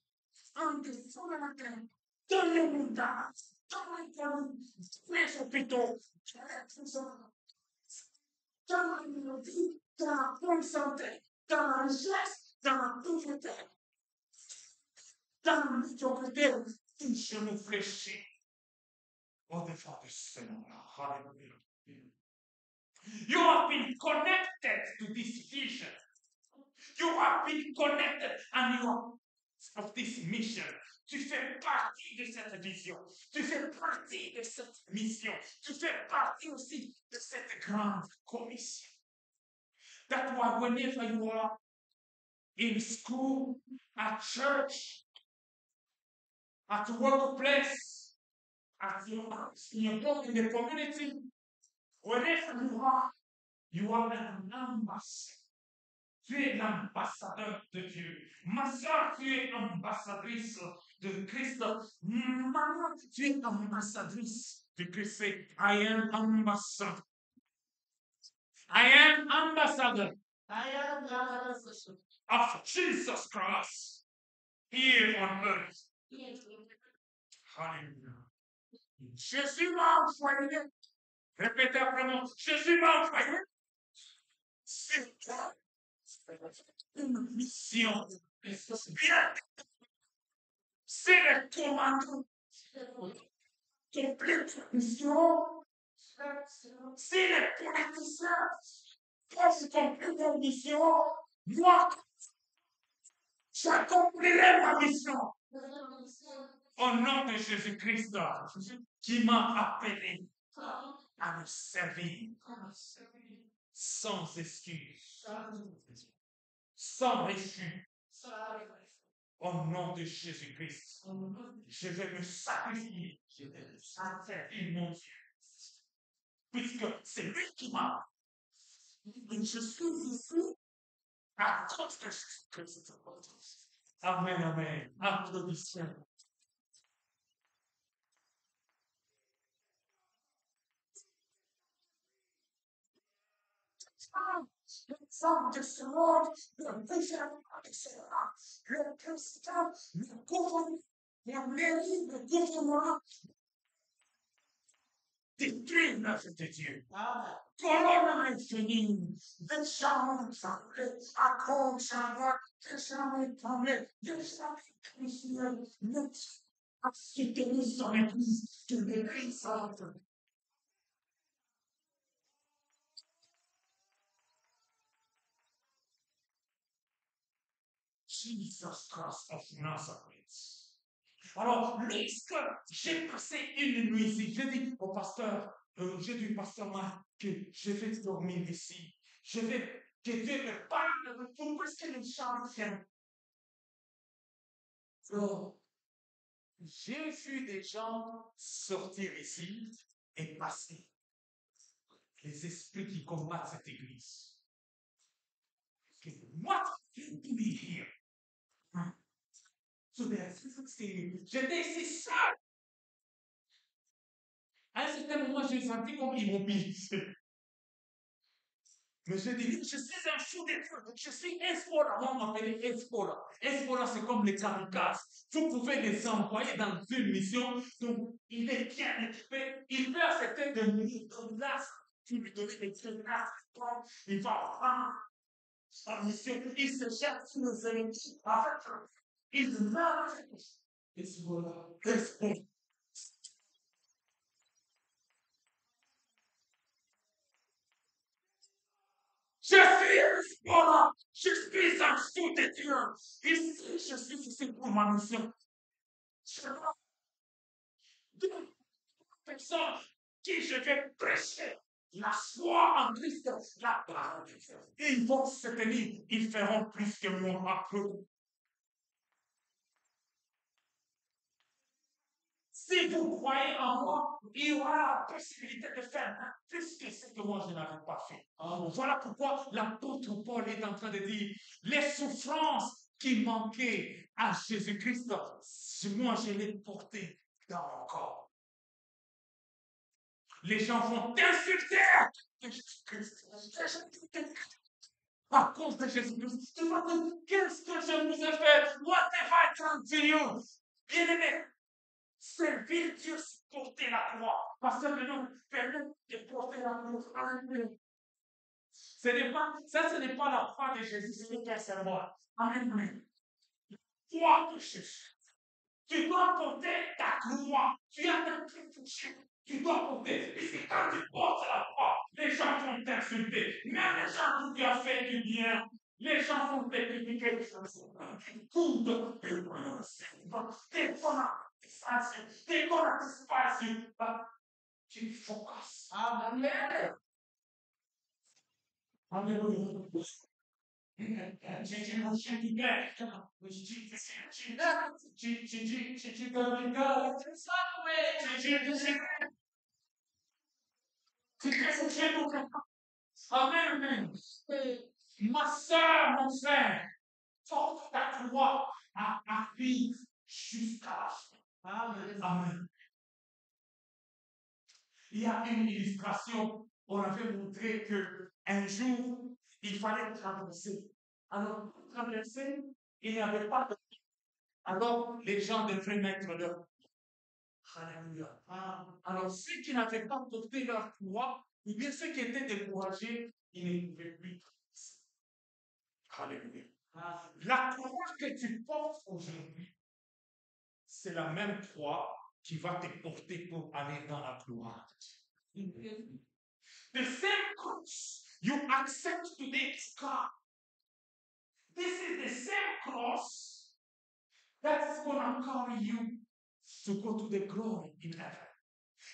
en dessous de la terre, dans les montagnes, dans les collines, dans les hôpitaux, dans les prisons, dans la mélodie, dans la bonne santé, dans la richesse, dans la pauvreté, dans la médiocrité, touche nos flèches au-devant de ce nom-là. Hallelujah. You have been connected to this vision. You have been connected and you are of this mission. Tu fais partie de cette vision. Tu fais partie de cette mission. Tu fais partie aussi de cette grande commission. That's why whenever you are in school, at church, at workplace, at your house, in your home, in the community, wherever you are an ambassador. Tu es l'ambassadeur de Dieu. Ma soeur, tu es ambassadrice de Christ. Maman, tu es ambassadrice de Christ. I am ambassador. I am ambassador. I am ambassador of Jesus Christ here on earth. Hallelujah. Jésus m'a envoyé. Répétez après moi. Jésus m'a envoyé. C'est une mission. Bien. C'est le commandement. Complet mission. C'est le politicien. Parce qu'on peut la mission. Moi, j'accomplirai ma mission. Au nom de Jésus-Christ, qui m'a appelé à le servir sans excuse, sans refus. Au nom de Jésus-Christ, je vais me sacrifier à servir mon Dieu, puisque c'est lui qui m'a. Et je suis ici à cause de Jésus-Christ. Amen, amen. Applaudissements. Le sang de ce monde, le gouvernement de ce monde, le président, le gouvernement, la mairie, le gouvernement, détruire l'œuvre de Dieu. Colonne infinie, des gens semblés, à cause des gens tombés, des gens cruciaux, à soutenir son église, que l'église sorte. Jesus Christ of Nazareth. Alors, lorsque j'ai passé une nuit ici, j'ai dit au pasteur, j'ai dit au pasteur Marc que je vais dormir ici. Je vais, que Dieu me parle pour que les gens viennent. Alors, j'ai vu des gens sortir ici et passer. Les esprits qui combattent cette église. What can be here? J'étais ici seul. À un certain moment, j'ai senti comme immobilisé. Mais je dis, je suis un fou des feux. Je suis Espola. On m'appelle Espola. Espola, c'est comme les kamikazes. Vous pouvez les envoyer dans une mission. Donc, il est bien équipé. Il peut accepter de mourir comme là. Tu lui donnes des menaces. Il va prendre sa mission. Il se cherche sur les ennemis. En fait, il meurt. Espola. Espola. Je suis voilà, je suis un sous de Dieu. Ici, je suis ici pour ma mission. Je deux personnes qui je vais prêcher la foi en Christ, la parole de Dieu. Ils vont se tenir, ils feront plus que moi. Si vous croyez en moi, il y aura la possibilité de faire plus que ce que moi je n'avais pas fait. Voilà pourquoi l'apôtre Paul est en train de dire les souffrances qui manquaient à Jésus-Christ, moi je les portées dans mon corps. Les gens vont t'insulter de Jésus-Christ. À cause de Jésus-Christ. Tu vas dire, qu'est-ce que je vous ai fait? What have I done to you? Bien-aimé, servir Dieu, c'est porter la croix. Parce que nous permet de porter la croix. Amen. Ce n'est pas la croix de Jésus, c'est le symbole. Amen. Croix de Jésus. Tu dois porter ta croix. Tu as un touché. Tu dois porter. Et quand tu portes la croix, les gens vont t'insulter. Même les gens qui t'ont fait du bien, les gens vont te critiquer. Tout de dès qu'on a espace, tu focuses. Amen. Alléluia. Amen. Ma soeur, mon frère, porte ta croix à vivre jusqu'à la fin. Amen. Il y a une illustration, on avait montré que un jour, il fallait traverser. Alors, pour traverser, il n'y avait pas de... Alors, les gens devraient mettre leur... Alléluia. Alors, ceux qui n'avaient pas porté leur croix, ou bien ceux qui étaient découragés, ils ne pouvaient plus traverser. Alléluia. La croix que tu portes aujourd'hui, c'est la même croix qui va te porter pour aller dans la gloire. The same cross you accept today's God. This is the same cross that is going to carry you to go to the glory in heaven.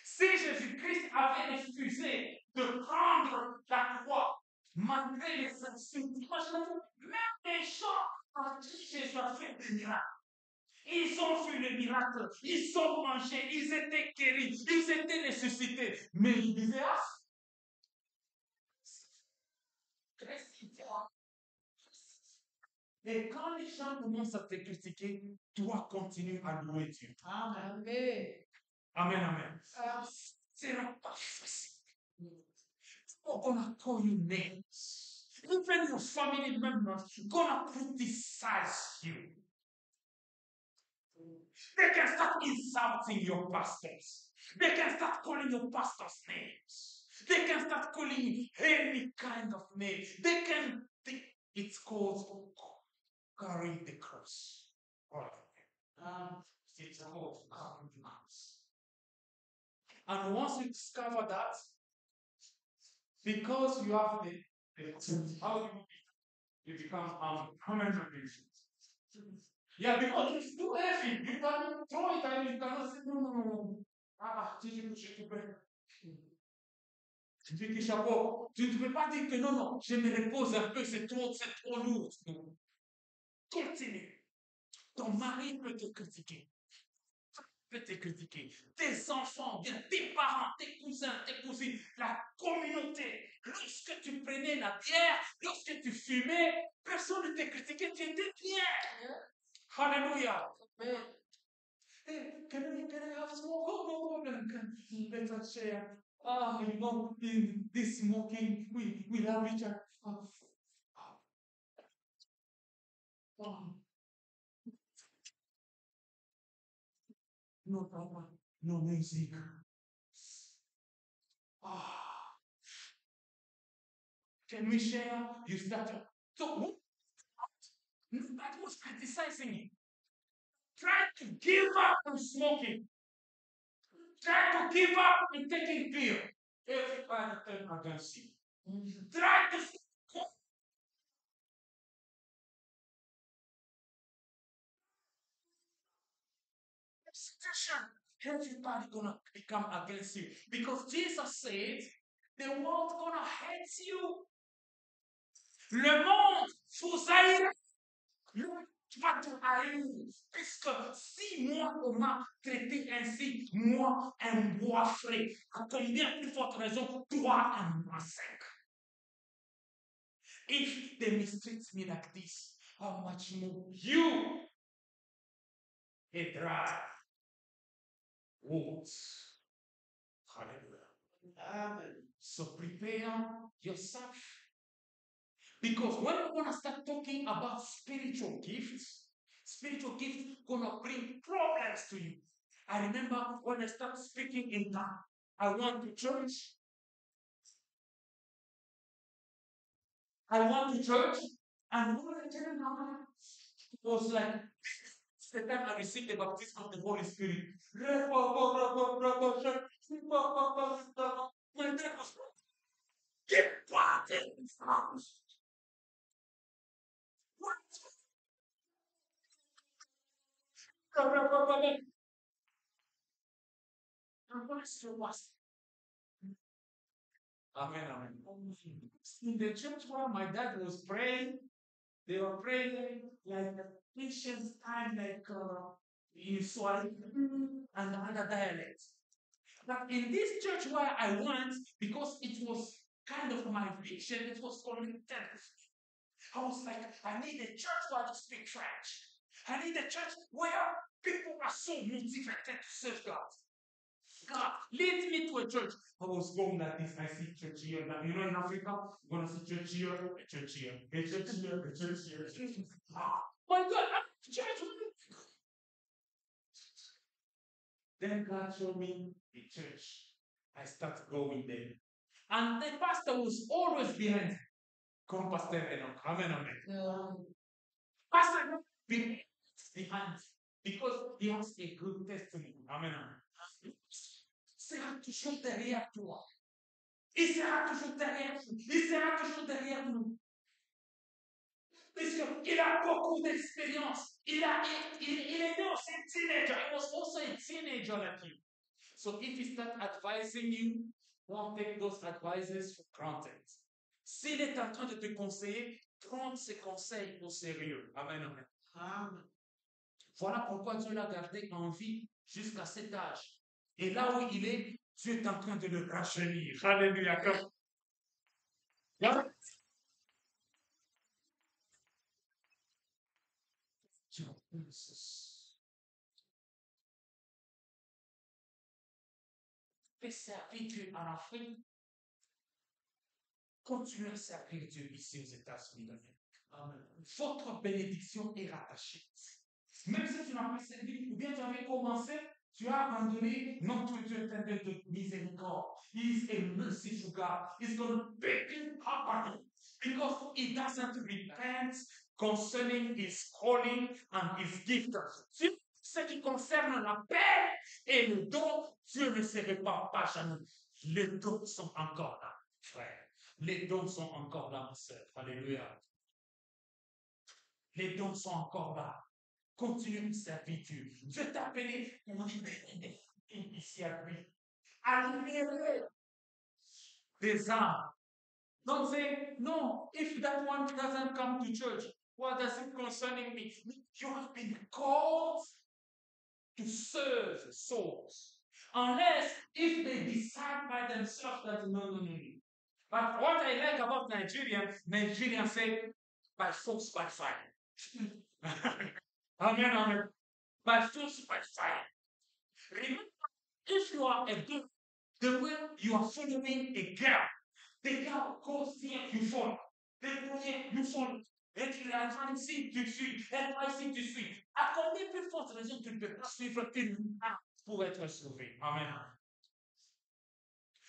Si Jésus-Christ avait refusé de prendre la croix, malgré les insultes, imaginez-vous, même les gens à qui Jésus a fait des miracles, ils ont vu les miracles, ils ont mangé, ils étaient guéris, ils étaient ressuscités. Mais ils disaient, ah, et quand les gens commencent à te critiquer, toi continue à louer Dieu. Amen. Amen, amen. C'est pas facile. People gonna call you names. Even your family members gonna criticize you. They can start insulting your pastors. They can start calling your pastors names. They can start calling you any kind of name. They can think it's called carrying the cross. It's called carrying the cross. And once you discover that, because you have how do you become permanent patient? Yeah, because it's too heavy. You can throw it and you cannot say no. Tu fais tes chapeaux. Tu ne peux pas dire que non, je me repose un peu, c'est trop lourd. Continue. Ton mari peut te critiquer. Tes enfants, tes parents, tes cousins, tes cousines, la communauté. Lorsque tu prenais la bière, lorsque tu fumais, personne ne te critiquait, tu étais bien. Hallelujah. Hey, can I have smoke? Oh, no problem. Let us share. This smoking, we love each other. No problem. No music. Can we share? You started. So nobody was criticizing him. Try to give up on smoking. Try to give up on taking beer. Everybody turned against you. Try to situation. Everybody gonna become against you. Because Jesus said, the world gonna hate you. Le monde vous haïra. Le monde va te haïr. Puisque si moi, on m'a traité ainsi, moi, un bois frais, à combien plus forte raison, toi, un bois sec. If they mistreat me like this, how much more you, a dry wood. Hallelujah. Amen. So prepare yourself. Because when we're going to start talking about spiritual gifts gonna bring problems to you. I remember when I started speaking in tongues, I went to church. And when I turned around, it was like the time I received the baptism of the Holy Spirit. My dad was keep quiet in France. What? And what's your was? Amen, amen. In the church where my dad was praying, they were praying like a Christian time, like in Swahili and other dialects. But in this church where I went, because it was kind of my vision, it was connected. I was like, I need a church where I speak French. I need a church where people are so motivated to serve God. God, lead me to a church. I was going like this. I see church here. Like, you know, in Africa, you're going to see church here, a church here, a church here, a church here, a church here. My God, church. Then God showed me a church. I started going there. And the pastor was always behind. Come, Pastor Enoch. Amen, amen. Pastor behind. Because he has a good testimony. Amen, amen. Il sera toujours derrière toi. Il sera toujours derrière nous. Il sera toujours derrière nous. Puisque il a beaucoup d'experience. Il est also a teenager. He was also a teenager like you. So if he start advising you, don't take those advices for granted. S'il est en train de te conseiller, prends ses conseils au sérieux. Amen, amen. Amen. Voilà pourquoi Dieu l'a gardé en vie jusqu'à cet âge. Et là où il est, Dieu est en train de le rajeunir. Alléluia. Fais servir Dieu en Afrique. Continuez à servir Dieu ici aux États-Unis d'Amérique. Amen. Votre bénédiction est rattachée. Même si tu n'as pas servi, ou bien tu avais commencé, tu as abandonné, notre Dieu est un Dieu de miséricorde. He is a merciful God. He's going to pick you up on it because he doesn't repent concerning his calling and his gift. Sur ce qui concerne la paix et le don, Dieu ne se répand pas jamais. Les dons sont encore là, frère. Les dons sont encore là, ma sœur. Alléluia. Les dons sont encore là. Continue de servir Dieu. Dieu t'a appelé pour libérer ici à lui. À libérer des âmes. Don't say, no, if that one doesn't come to church, what does it concerning me? You have been called to serve souls. Unless if they decide by themselves that no. But what I like about Nigerians say, by force, by fire. Amen, amen. By force, by fire. Remember, if you are a girl, the way you are following a girl, the girl goes here, you follow. They go here, you follow. Et tu l'as ici, tu suis. Elle va ici, tu suis. À combien plus forte raison tu ne peux pas suivre une âme pour être sauvé? Amen.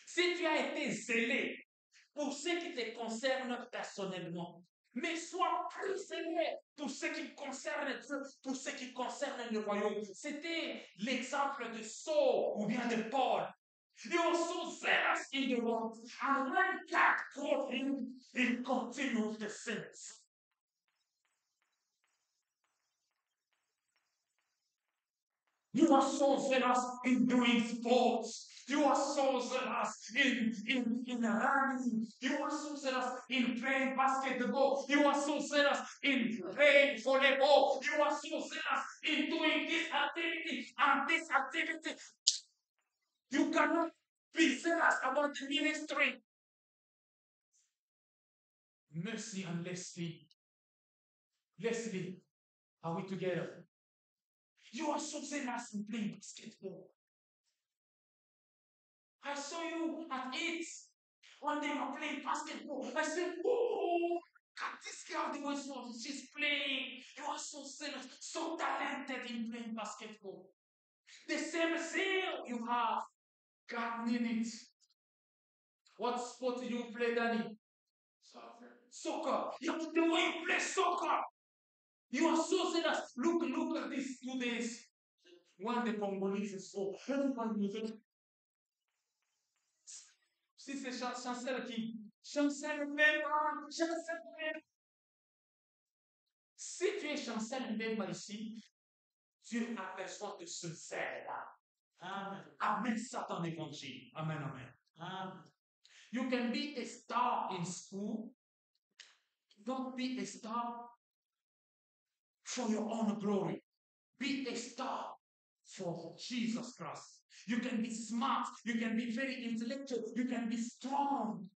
Si tu as été zélé pour ce qui te concerne personnellement, mais sois plus zélé pour ce qui concerne Dieu, pour ce qui concerne le royaume. C'était l'exemple de Saul ou bien de Paul. He was so zealous in the world, and when God called him, he continued the sins. You are so zealous in doing sports. You are so zealous in running. You are so zealous in playing basketball. You are so zealous in playing volleyball. You are so zealous in doing this activity and this activity. You cannot be zealous about the ministry. Mercy and Leslie. Leslie, are we together? You are so zealous in playing basketball. I saw you at 8 when they were playing basketball. I said, oh, God, this girl, the way she's playing. You are so zealous, so talented in playing basketball. The same zeal you have, God needs it. What sport do you play, Danny? Soccer. You have the way you play soccer. You are so zealous. Look at these 2 days. When the Congolese is so si c'est Chancel qui Chancel Mbemba, Chancel Mbemba. Si tu es Chancel Mbemba ici, Dieu a besoin de ce zèle-là. Amen. Amène ça dans l'évangile. Amen, amen. Amen. You can be a star in school. Don't be a star for your own glory. Be a star for Jesus Christ. You can be smart. You can be very intellectual. You can be strong.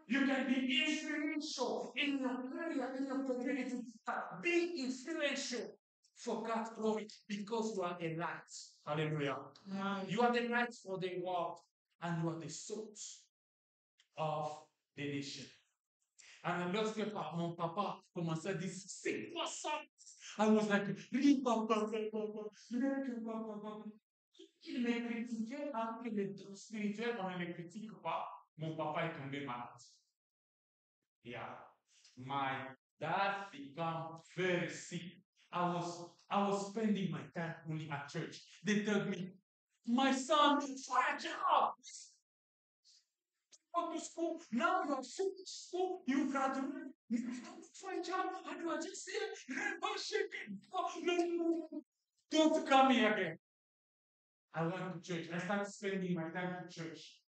You can be influential in your area, in your community. Be influential for God's glory because you are a light. Hallelujah. You are the light for the world and you are the salt of the nation. And lorsque mon papa commençait à dire, c'est quoi ça? I was like, papa. Il me critiquait alors que les spirituels, on ne les critique pas. Mon papa est tombé malade. Yeah. My dad became very sick. I was spending my time only at church. They told me, my son, try a job. Go to school. Now you are finished school. You graduate. You don't try job. How do I just say it? Oh, shit. Oh, no. Don't come here again. I went to church. I started spending my time in church.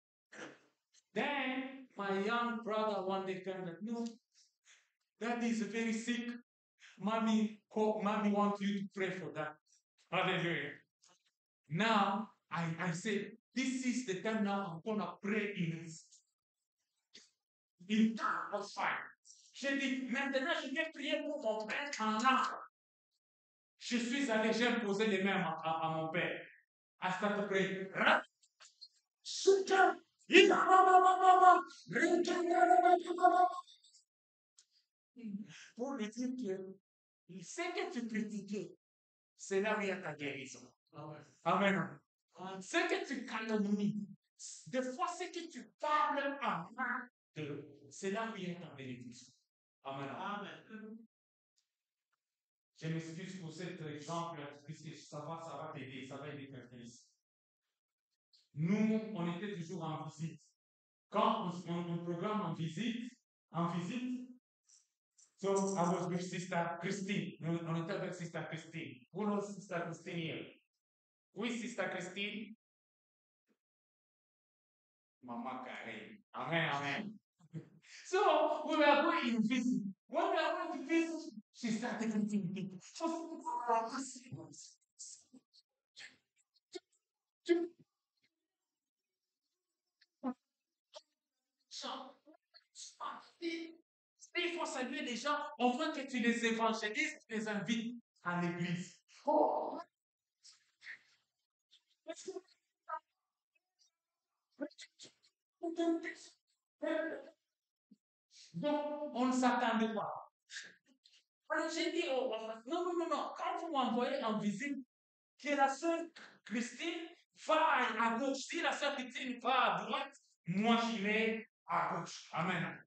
Then my young brother one day came like, no, that is very sick. Mommy wants you to pray for that. Hallelujah. Now I said, this is the time now I'm gonna pray in time of fire. J'ai dit, maintenant je vais prier pour mon père en larmes. Je suis allé, j'ai posé les mains à mon père. I started to pray. Pour lui dire que ce que tu critiquais, c'est là où il y a ta guérison. Amen. Ce que tu calomnies, des fois ce que tu parles en mal de, c'est là où il y a ta bénédiction. Amen. Amen. Je m'excuse pour cet exemple, puisque ça va t'aider, ça va aider quelqu'un ici. Nous, on était toujours en visite. Quand on programme en visite, so I was with Sister Christine. On était avec Sister Christine. Who knows Sister Christine here? Oui, Sister Christine. Mama Karen. Amen, amen. So we were going to visit. When we were going to visit, she started greeting people. Il faut saluer les gens, on veut que tu les évangélises, tu les invites à l'église. Oh. Donc, on ne s'attendait pas. Alors, j'ai dit, non, quand vous m'envoyez en visite, que la sœur Christine va à gauche, si la sœur Christine va à droite, moi j'irai à gauche. Amen.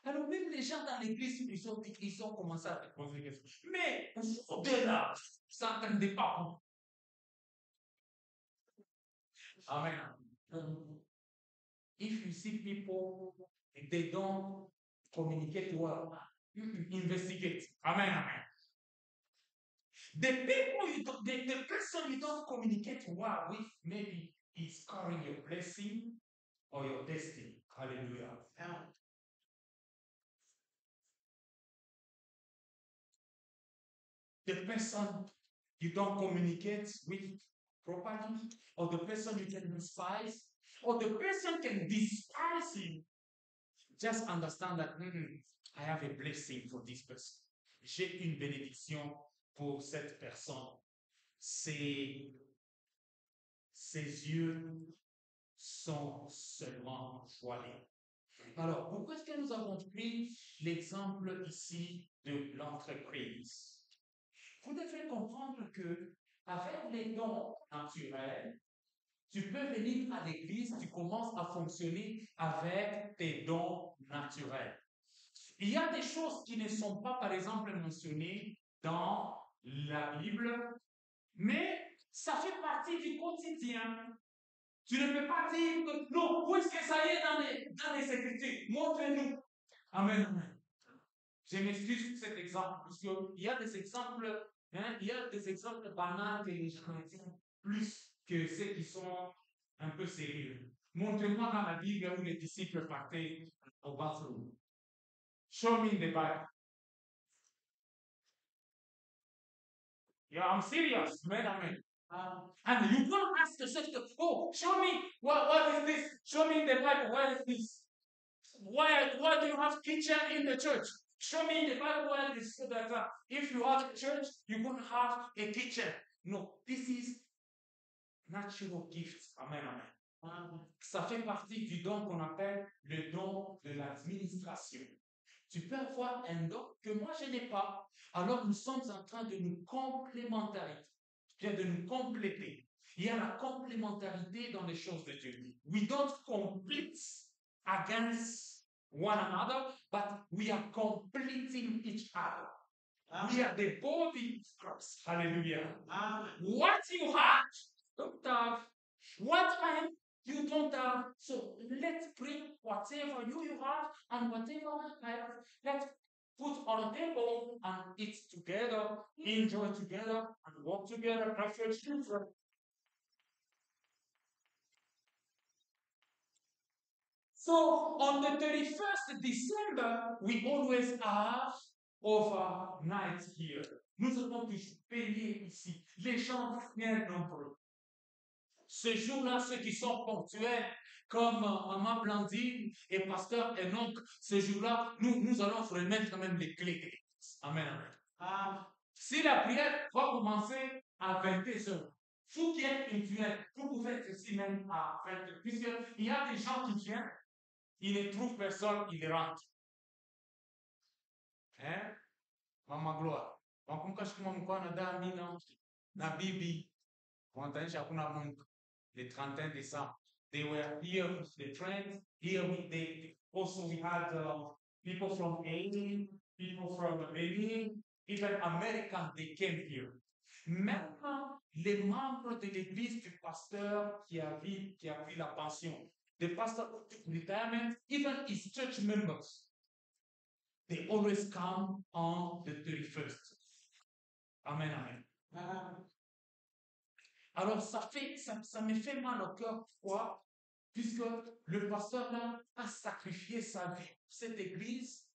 Alors, même les gens dans l'église, ils ont commencé à se poser des questions. Mais, au-delà, ça n'entendait pas. Amen. If you see people, they don't communicate well, investigate. Amen, amen. The people the person you don't communicate well with, maybe is carrying your blessing or your destiny. Hallelujah. The person you don't communicate with properly, or the person you can despise, or the person can despise you. Just understand that I have a blessing for this person. J'ai une bénédiction pour cette personne. Ses yeux sont seulement voilés. Alors, pourquoi est-ce que nous avons pris l'exemple ici de l'entreprise? Vous devez comprendre que avec les dons naturels, tu peux venir à l'église, tu commences à fonctionner avec tes dons naturels. Il y a des choses qui ne sont pas, par exemple, mentionnées dans la Bible, mais ça fait partie du quotidien. Tu ne peux pas dire que non, où est-ce que ça y est dans les Écritures? Montre-nous. Amen, amen. Je m'excuse pour cet exemple, parce qu'il y a des exemples, il y a des exemples banals que les gens disent plus que ceux qui sont un peu sérieux. Montre-moi dans la Bible où les disciples partaient au bathroom. Show me in the Bible. Yeah, I'm serious, man. Amen. And you don't ask yourself, oh, show me what is this? Show me in the Bible, what is this? Why do you have kitchen in the church? Show me in the Bible what is that. If you have a church, you're going to have a kitchen. No, this is natural gifts. Amen, amen. Ça fait partie du don qu'on appelle le don de l'administration. Tu peux avoir un don que moi je n'ai pas. Alors nous sommes en train de nous complémenter, de nous compléter. Il y a la complémentarité dans les choses de Dieu. We don't complete against one another, but we are completing each other. Amen. We are the body of Christ. Hallelujah. Amen. What you have, don't have. What I have, you don't have. So let's bring whatever you have and whatever I have. Let's put on a table and eat together, enjoy together, and walk together, prefer children. So on the 31st December, we always have overnight here. Nous avons toujours payé ici. Les gens viennent nombreux. Ce jour-là, ceux qui sont ponctuels, comme Maman Blandine et Pasteur Enoch, ce jour-là, nous allons remettre quand même les clés. Amen, amen. Si la prière va commencer à 22h, vous qui êtes ponctuels, vous pouvez être ici même à 22h, puisqu'il y a des gens qui viennent, ils ne trouvent personne, ils rentrent. Hein? Mama Gloire. Wakumbuka siku mlikuwa na Damina na Bibi kuantanisha hakuna Mungu le 31 décembre. They were here with the friends. Here they also we had people from Haiti, people from Benin, even Americans, they came here. Même les membres de l'église du pasteur qui a pris la pension, the pastor took retirement, even his church members, they always come on the 31st. Amen, amen. Alors, ça me fait mal au cœur. Pourquoi? Puisque le pasteur là a sacrifié sa vie pour cette église.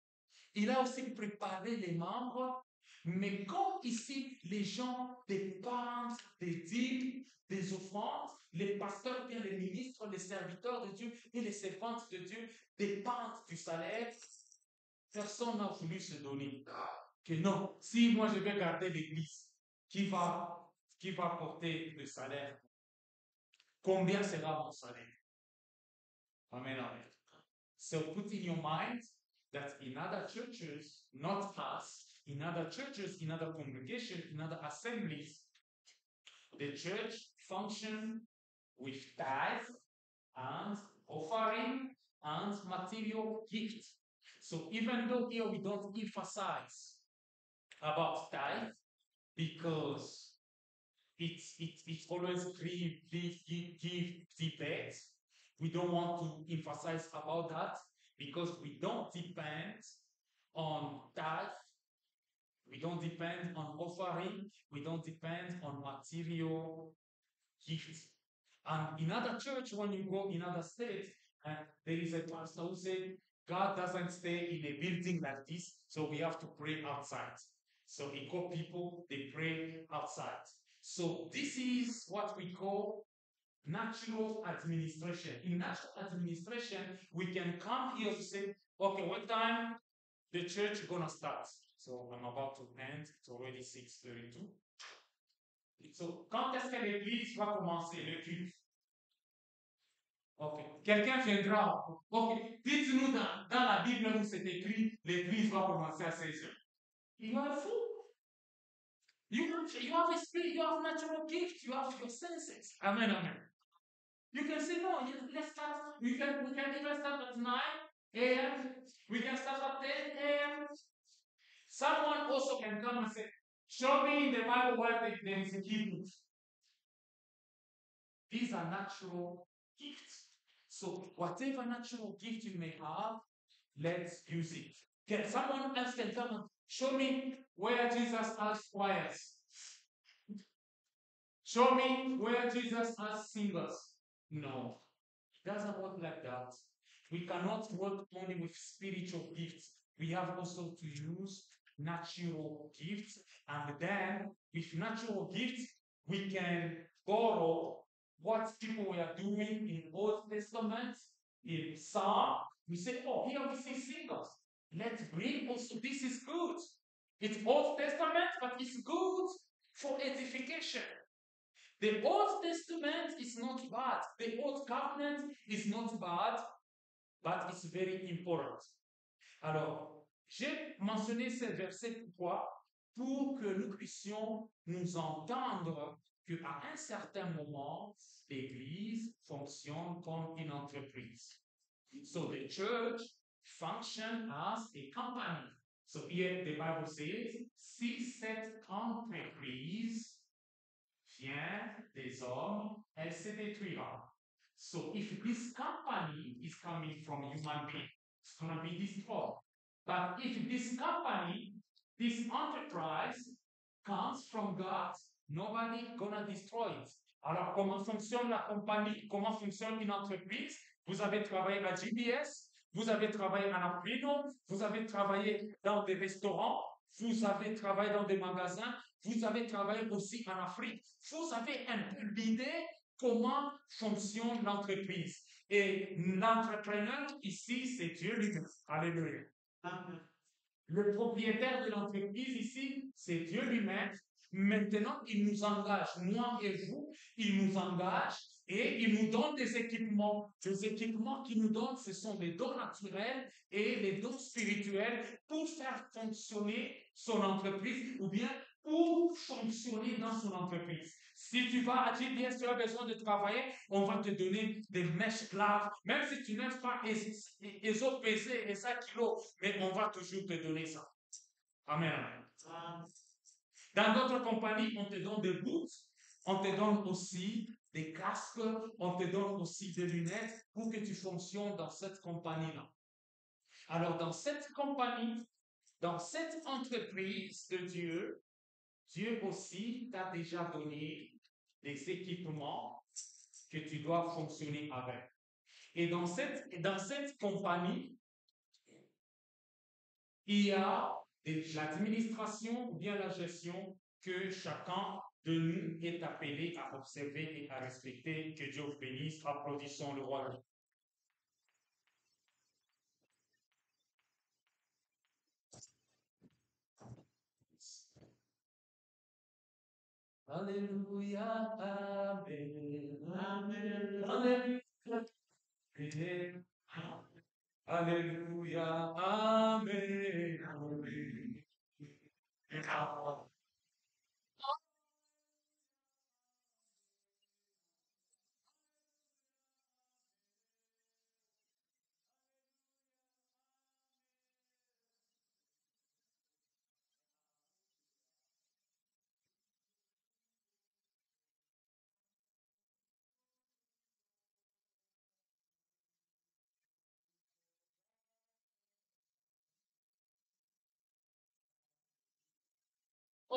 Il a aussi préparé les membres. Mais quand ici, les gens dépensent des dîmes, des offrandes, les pasteurs, bien les ministres, les serviteurs de Dieu et les servantes de Dieu dépensent du salaire, personne n'a voulu se donner. Que non, si moi je vais garder l'église, qui va porter le salaire? Combien sera mon salaire? Amen, amen. So put in your mind that in other churches, not us, in other churches, in other congregations, in other assemblies, the church function with tithe and offering and material gifts. So even though here we don't emphasize about tithe, because it's always give debate. We don't want to emphasize about that because we don't depend on tithe, we don't depend on offering, we don't depend on material gifts. And in other church, when you go in other states, there is a pastor who said, God doesn't stay in a building like this, so we have to pray outside. So he called people, they pray outside. So this is what we call natural administration. In natural administration, we can come here to say, okay, what time the church is going to start? So I'm about to end. It's already 6:32. So quand est-ce que l'église va commencer, le culte? Ok. Quelqu'un viendra. Ok. Dites-nous dans la Bible où c'est écrit, l'église va commencer à 16h. You are a fool. You have a spirit, you have natural gift, you have your senses. Amen, amen. You can say, no, let's start. We can even start at 9 a.m. We can start at 10 a.m. Someone also can come and say, show me in the Bible where there is a gift. These are natural gifts. So whatever natural gift you may have, let's use it. Can someone else can come and show me where Jesus has choirs? Show me where Jesus has singers. No, it doesn't work like that. We cannot work only with spiritual gifts. We have also to use natural gifts. And then with natural gifts, we can borrow what people were doing in Old Testament, in Psalm. We say, oh, here we see singers. Let's bring also, this is good. It's Old Testament, but it's good for edification. The Old Testament is not bad. The Old Covenant is not bad, but it's very important. Alors, j'ai mentionné ces versets pourquoi? Pour que nous puissions nous entendre qu'à un certain moment, l'Église fonctionne comme une entreprise. So the church functions as a company. So here the Bible says, si cette entreprise vient des hommes, elle se détruira. So if this company is coming from human beings, it's going to be destroyed. But if this company, this enterprise comes from God, nobody gonna destroy it. Alors, comment fonctionne la compagnie? Comment fonctionne une entreprise? Vous avez travaillé à GBS, vous avez travaillé à Arduino, vous avez travaillé dans des restaurants, vous avez travaillé dans des magasins, vous avez travaillé aussi en Afrique. Vous avez un peu l'idée comment fonctionne l'entreprise. Et l'entrepreneur ici, c'est Dieu lui-même. Alléluia. Amen. Le propriétaire de l'entreprise ici, c'est Dieu lui-même. Maintenant, il nous engage, moi et vous, il nous engage et il nous donne des équipements. Les équipements qu'il nous donne, ce sont les dons naturels et les dons spirituels pour faire fonctionner son entreprise ou bien pour fonctionner dans son entreprise. Si tu vas à GPS, tu as besoin de travailler, on va te donner des mèches claves. Même si tu n'aimes pas les autres peser et ça kilos, mais on va toujours te donner ça. Amen. Amen. Dans d'autres compagnies, on te donne des boots, on te donne aussi des casques, on te donne aussi des lunettes pour que tu fonctionnes dans cette compagnie-là. Alors, dans cette compagnie, dans cette entreprise de Dieu, Dieu aussi t'a déjà donné des équipements que tu dois fonctionner avec. Et dans cette compagnie, il y a l'administration ou bien la gestion que chacun de nous est appelé à observer et à respecter. Que Dieu vous bénisse. Applaudissons le roi. Alléluia, Amen. Amen. Alléluia, Alléluia, Amen. Amen.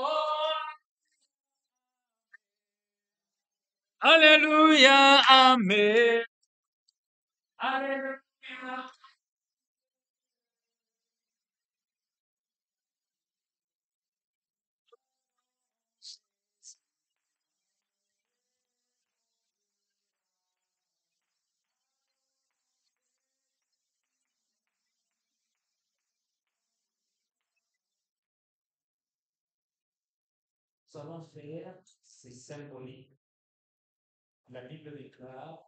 Oh, Alléluia, Amen. Alléluia. Nous allons faire, c'est symbolique. La Bible déclare,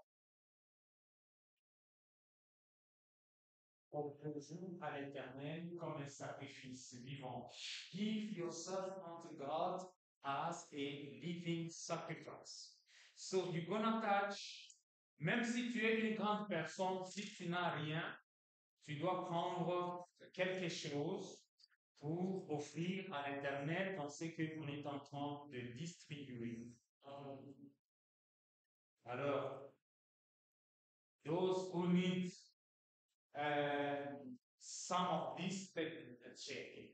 offrez-vous à l'Éternel comme un sacrifice vivant. Give yourself unto God as a living sacrifice. So you're gonna touch, même si tu es une grande personne, si tu n'as rien, tu dois prendre quelque chose pour offrir à l'Éternel dans ce qu'on est en train de distribuer. Alors, those who need some of these check.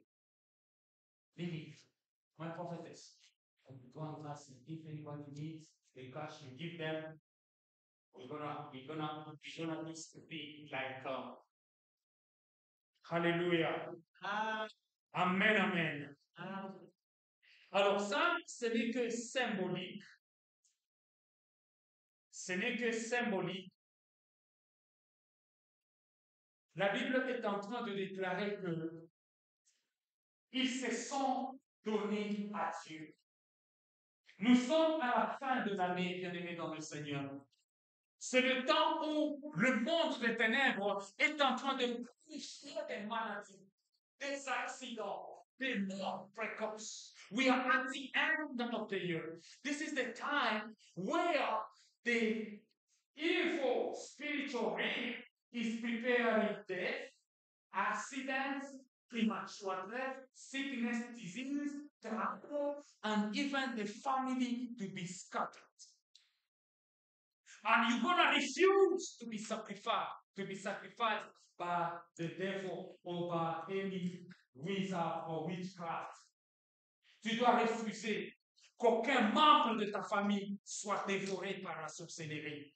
Leave it. My prophetess. Go and ask if anybody needs the cash, you give them. We're gonna be like Hallelujah. Amen, amen. Alors ça, ce n'est que symbolique. Ce n'est que symbolique. La Bible est en train de déclarer que ils se sont donnés à Dieu. Nous sommes à la fin de l'année, bien-aimés dans le Seigneur. C'est le temps où le monde des ténèbres est en train de toucher des maladies, des accidents, des morts précoces. We are at the end of the year. This is the time where the evil spiritual realm is preparing death, accidents, premature death, sickness, disease, trouble, and even the family to be scattered. And you're going to refuse to be sacrificed, to be sacrificed by the devil or by any wizard or witchcraft. Tu dois refuser qu'aucun membre de ta famille soit dévoré par la sorcellerie.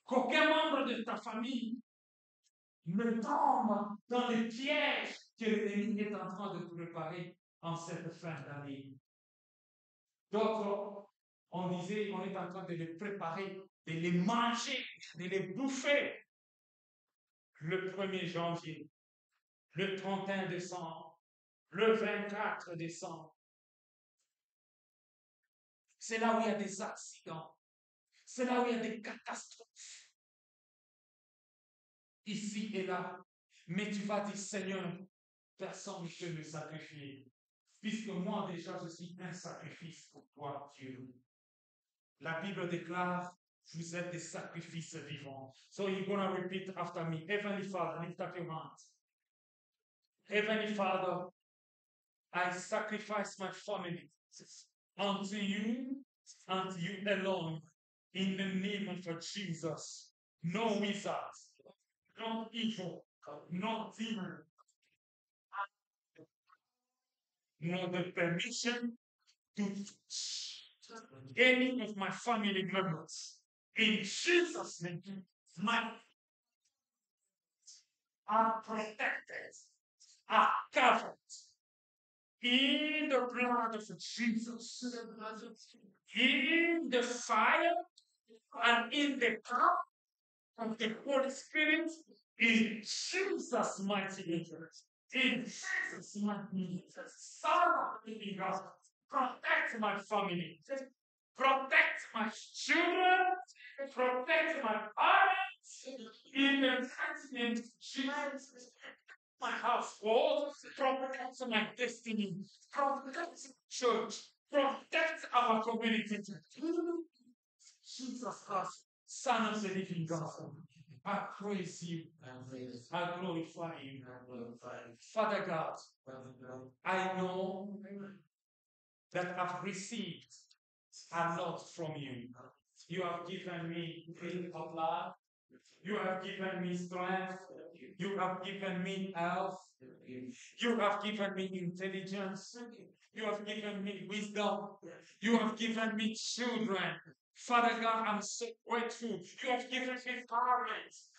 Qu'aucun membre de ta famille ne tombe dans les pièges que l'ennemi est en train de préparer en cette fin d'année. D'autres, on disait, on est en train de les préparer, de les manger, de les bouffer. Le 1er janvier, le 31 décembre, le 24 décembre. C'est là où il y a des accidents. C'est là où il y a des catastrophes. Ici et là. Mais tu vas dire, Seigneur, personne ne peut me sacrifier. Puisque moi déjà, je suis un sacrifice pour toi, Dieu. La Bible déclare, vous êtes des sacrifices vivants. So you're going to repeat after me. Heavenly Father, lift up your hands. Heavenly Father, I sacrifice my family unto you and you alone. In the name of Jesus. No wizards, no evil, no demon, no the permission to touch any of my family members. In Jesus' name, my are protected, are covered in the blood of Jesus, in the fire and in the power of the Holy Spirit, in Jesus' mighty name. In Jesus' mighty name. Son of the living God, protect my family, protect my children, protect my parents, in the mighty name of Jesus. My household, protect my destiny, protect church, protect our community. Jesus Christ, Son of the living God, I praise you, I glorify you. Father God, I know that I've received a lot from you. You have given me of love. You have given me strength. You have given me health. You have given me intelligence. You have given me wisdom. You have given me children. Father God, I'm so grateful. You have given me parents.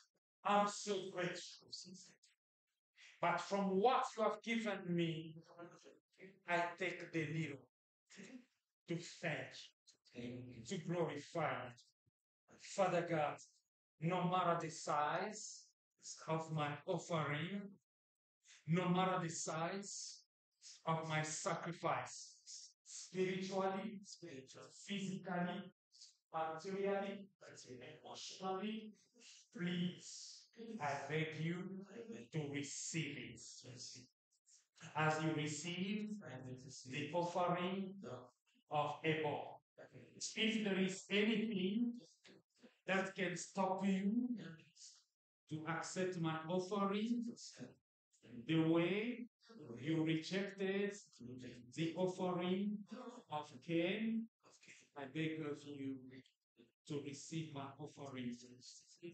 I'm so grateful. But from what you have given me, I take the little to thank you, to glorify you. Father God, no matter the size of my offering, no matter the size of my sacrifice, spiritually, physically, materially, emotionally, please, I beg you to receive it. As you receive the offering of Abel, if there is anything that can stop you to accept my offering, the way you rejected the offering of Cain, I beg of you to receive my offering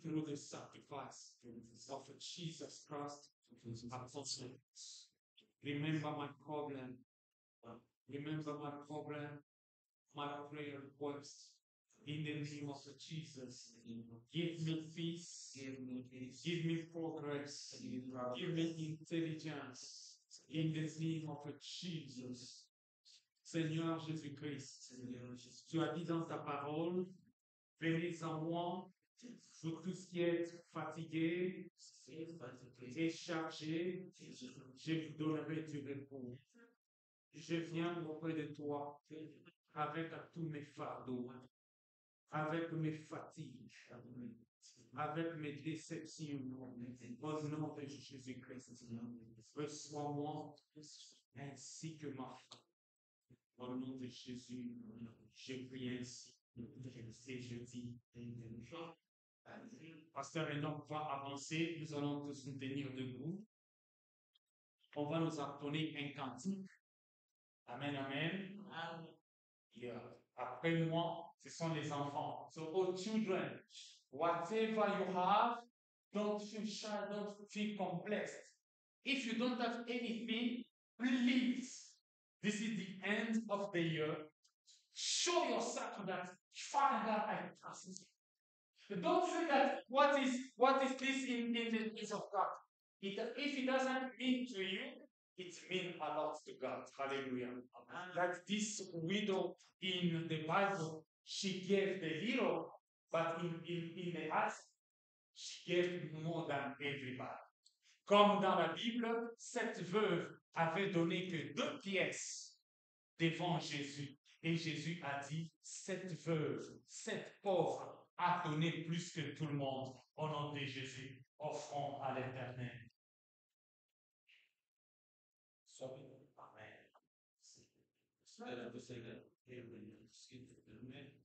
through the sacrifice of Jesus Christ. Remember my problem. Remember my problem, my prayer request. In the name of Jesus, give me peace, give me progress, give me intelligence. In the name of Jesus. Seigneur Jésus-Christ, tu as dit dans ta parole, venez en moi, vous tous qui êtes fatigués et chargés, je vous donnerai du repos. Je viens auprès de toi avec tous mes fardeaux, avec mes fatigues, avec mes déceptions, au nom de Jésus-Christ. Reçois-moi ainsi que ma femme. Au nom de Jésus, je prie ainsi. Et je dis, Pasteur Enoch va avancer, nous allons tous nous tenir debout. On va nous appeler un cantique. Amen, amen. Yeah. Après moi, ce sont les enfants. So, oh children, whatever you have, Don't feel shy, don't feel complex. If you don't have anything, please, this is the end of the year. Show yourself that, Father God, I trust you. Don't say that what is this in the things of God. If it doesn't mean to you, it means a lot to God. Hallelujah. That this widow in the Bible, she gave the little, but in the house, she gave more than everybody. Comme dans la Bible, cette veuve avait donné que 2 pièces devant Jésus. Et Jésus a dit, cette veuve, cette pauvre a donné plus que tout le monde. Au nom de Jésus, offrons à l'Éternel. Amen. Spera você fé. Amen.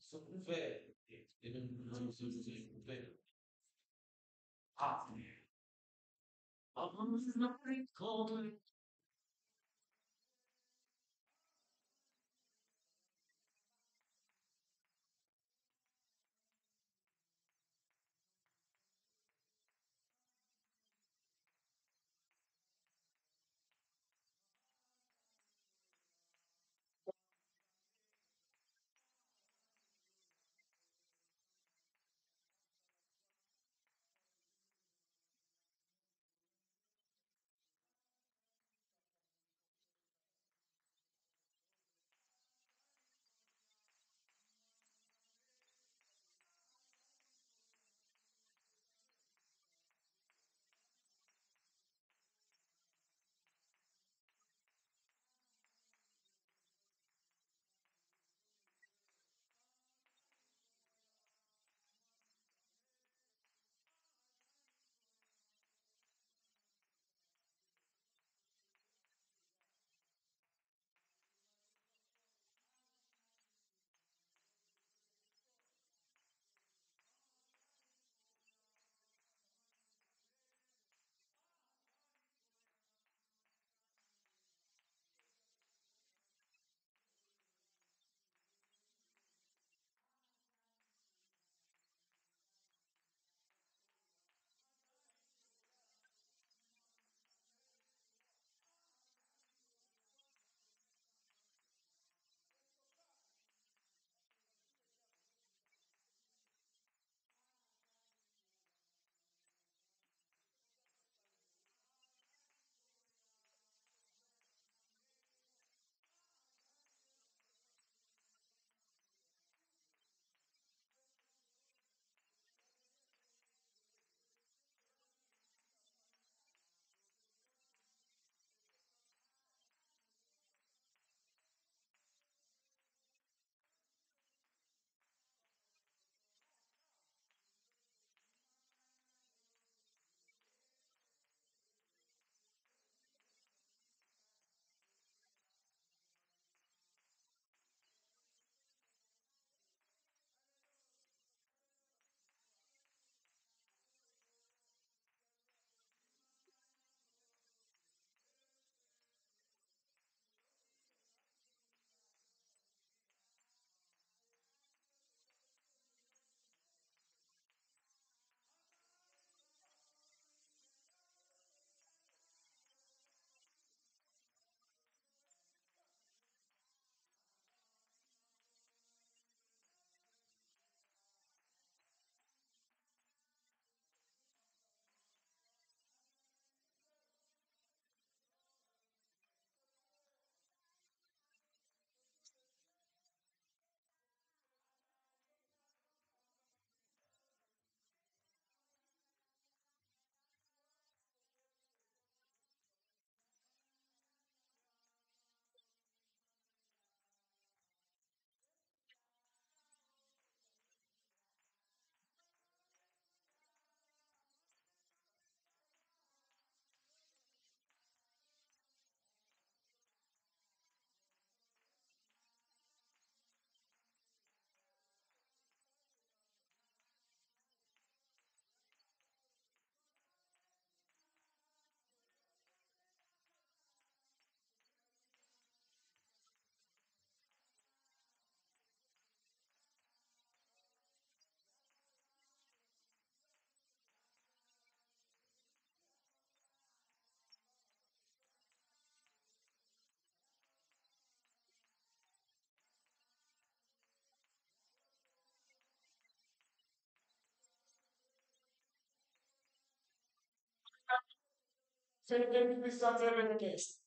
fait que puisse faire le test.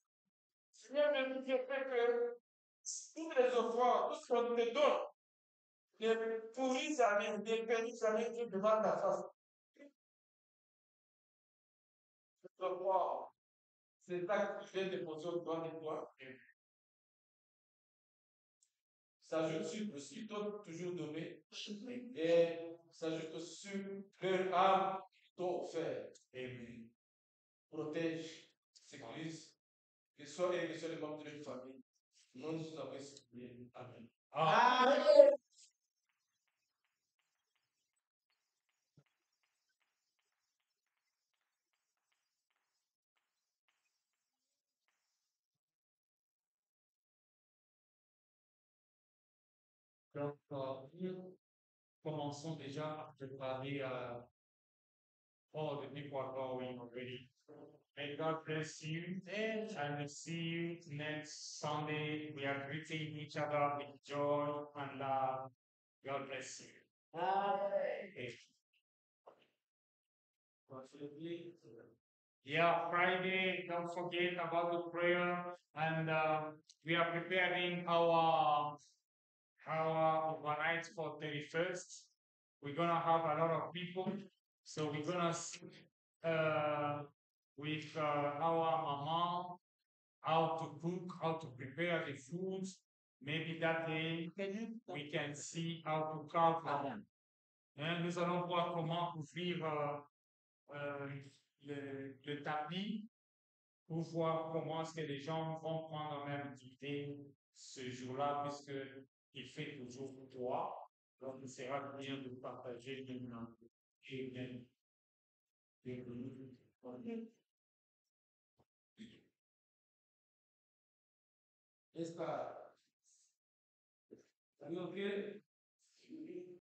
Seigneur, je fais que toutes les offrandes, tout ce qu'on te donne, ne pourrit jamais, ne périt jamais Dieu devant ta face. Je crois, c'est acte que j'ai déposé au doigt de toi. S'ajoute sur ce qu'ils t'ont toujours donné et s'ajoute sur leur âme qu'ils t'ont offert. Amen. Protège, sécurise, que soit aimé sur les membres de notre famille. Nous nous avons supplié. Amen. Amen. Donc, nous commençons déjà à préparer all the people are going already. May God bless you and see you next Sunday. We are greeting each other with joy and love. God bless you. Okay. Yeah, Friday, don't forget about the prayer. And we are preparing our overnight for 31st. We're gonna have a lot of people. So we're gonna sit with our mama how to cook, how to prepare the food. Maybe that day we can see how to carve. Hein, nous allons voir comment couvrir le tapis pour voir comment est-ce que les gens vont prendre même l'idée ce jour-là, puisque il fait toujours froid. Donc, il sera bien de partager maintenant. Et bien, Está. Are you okay?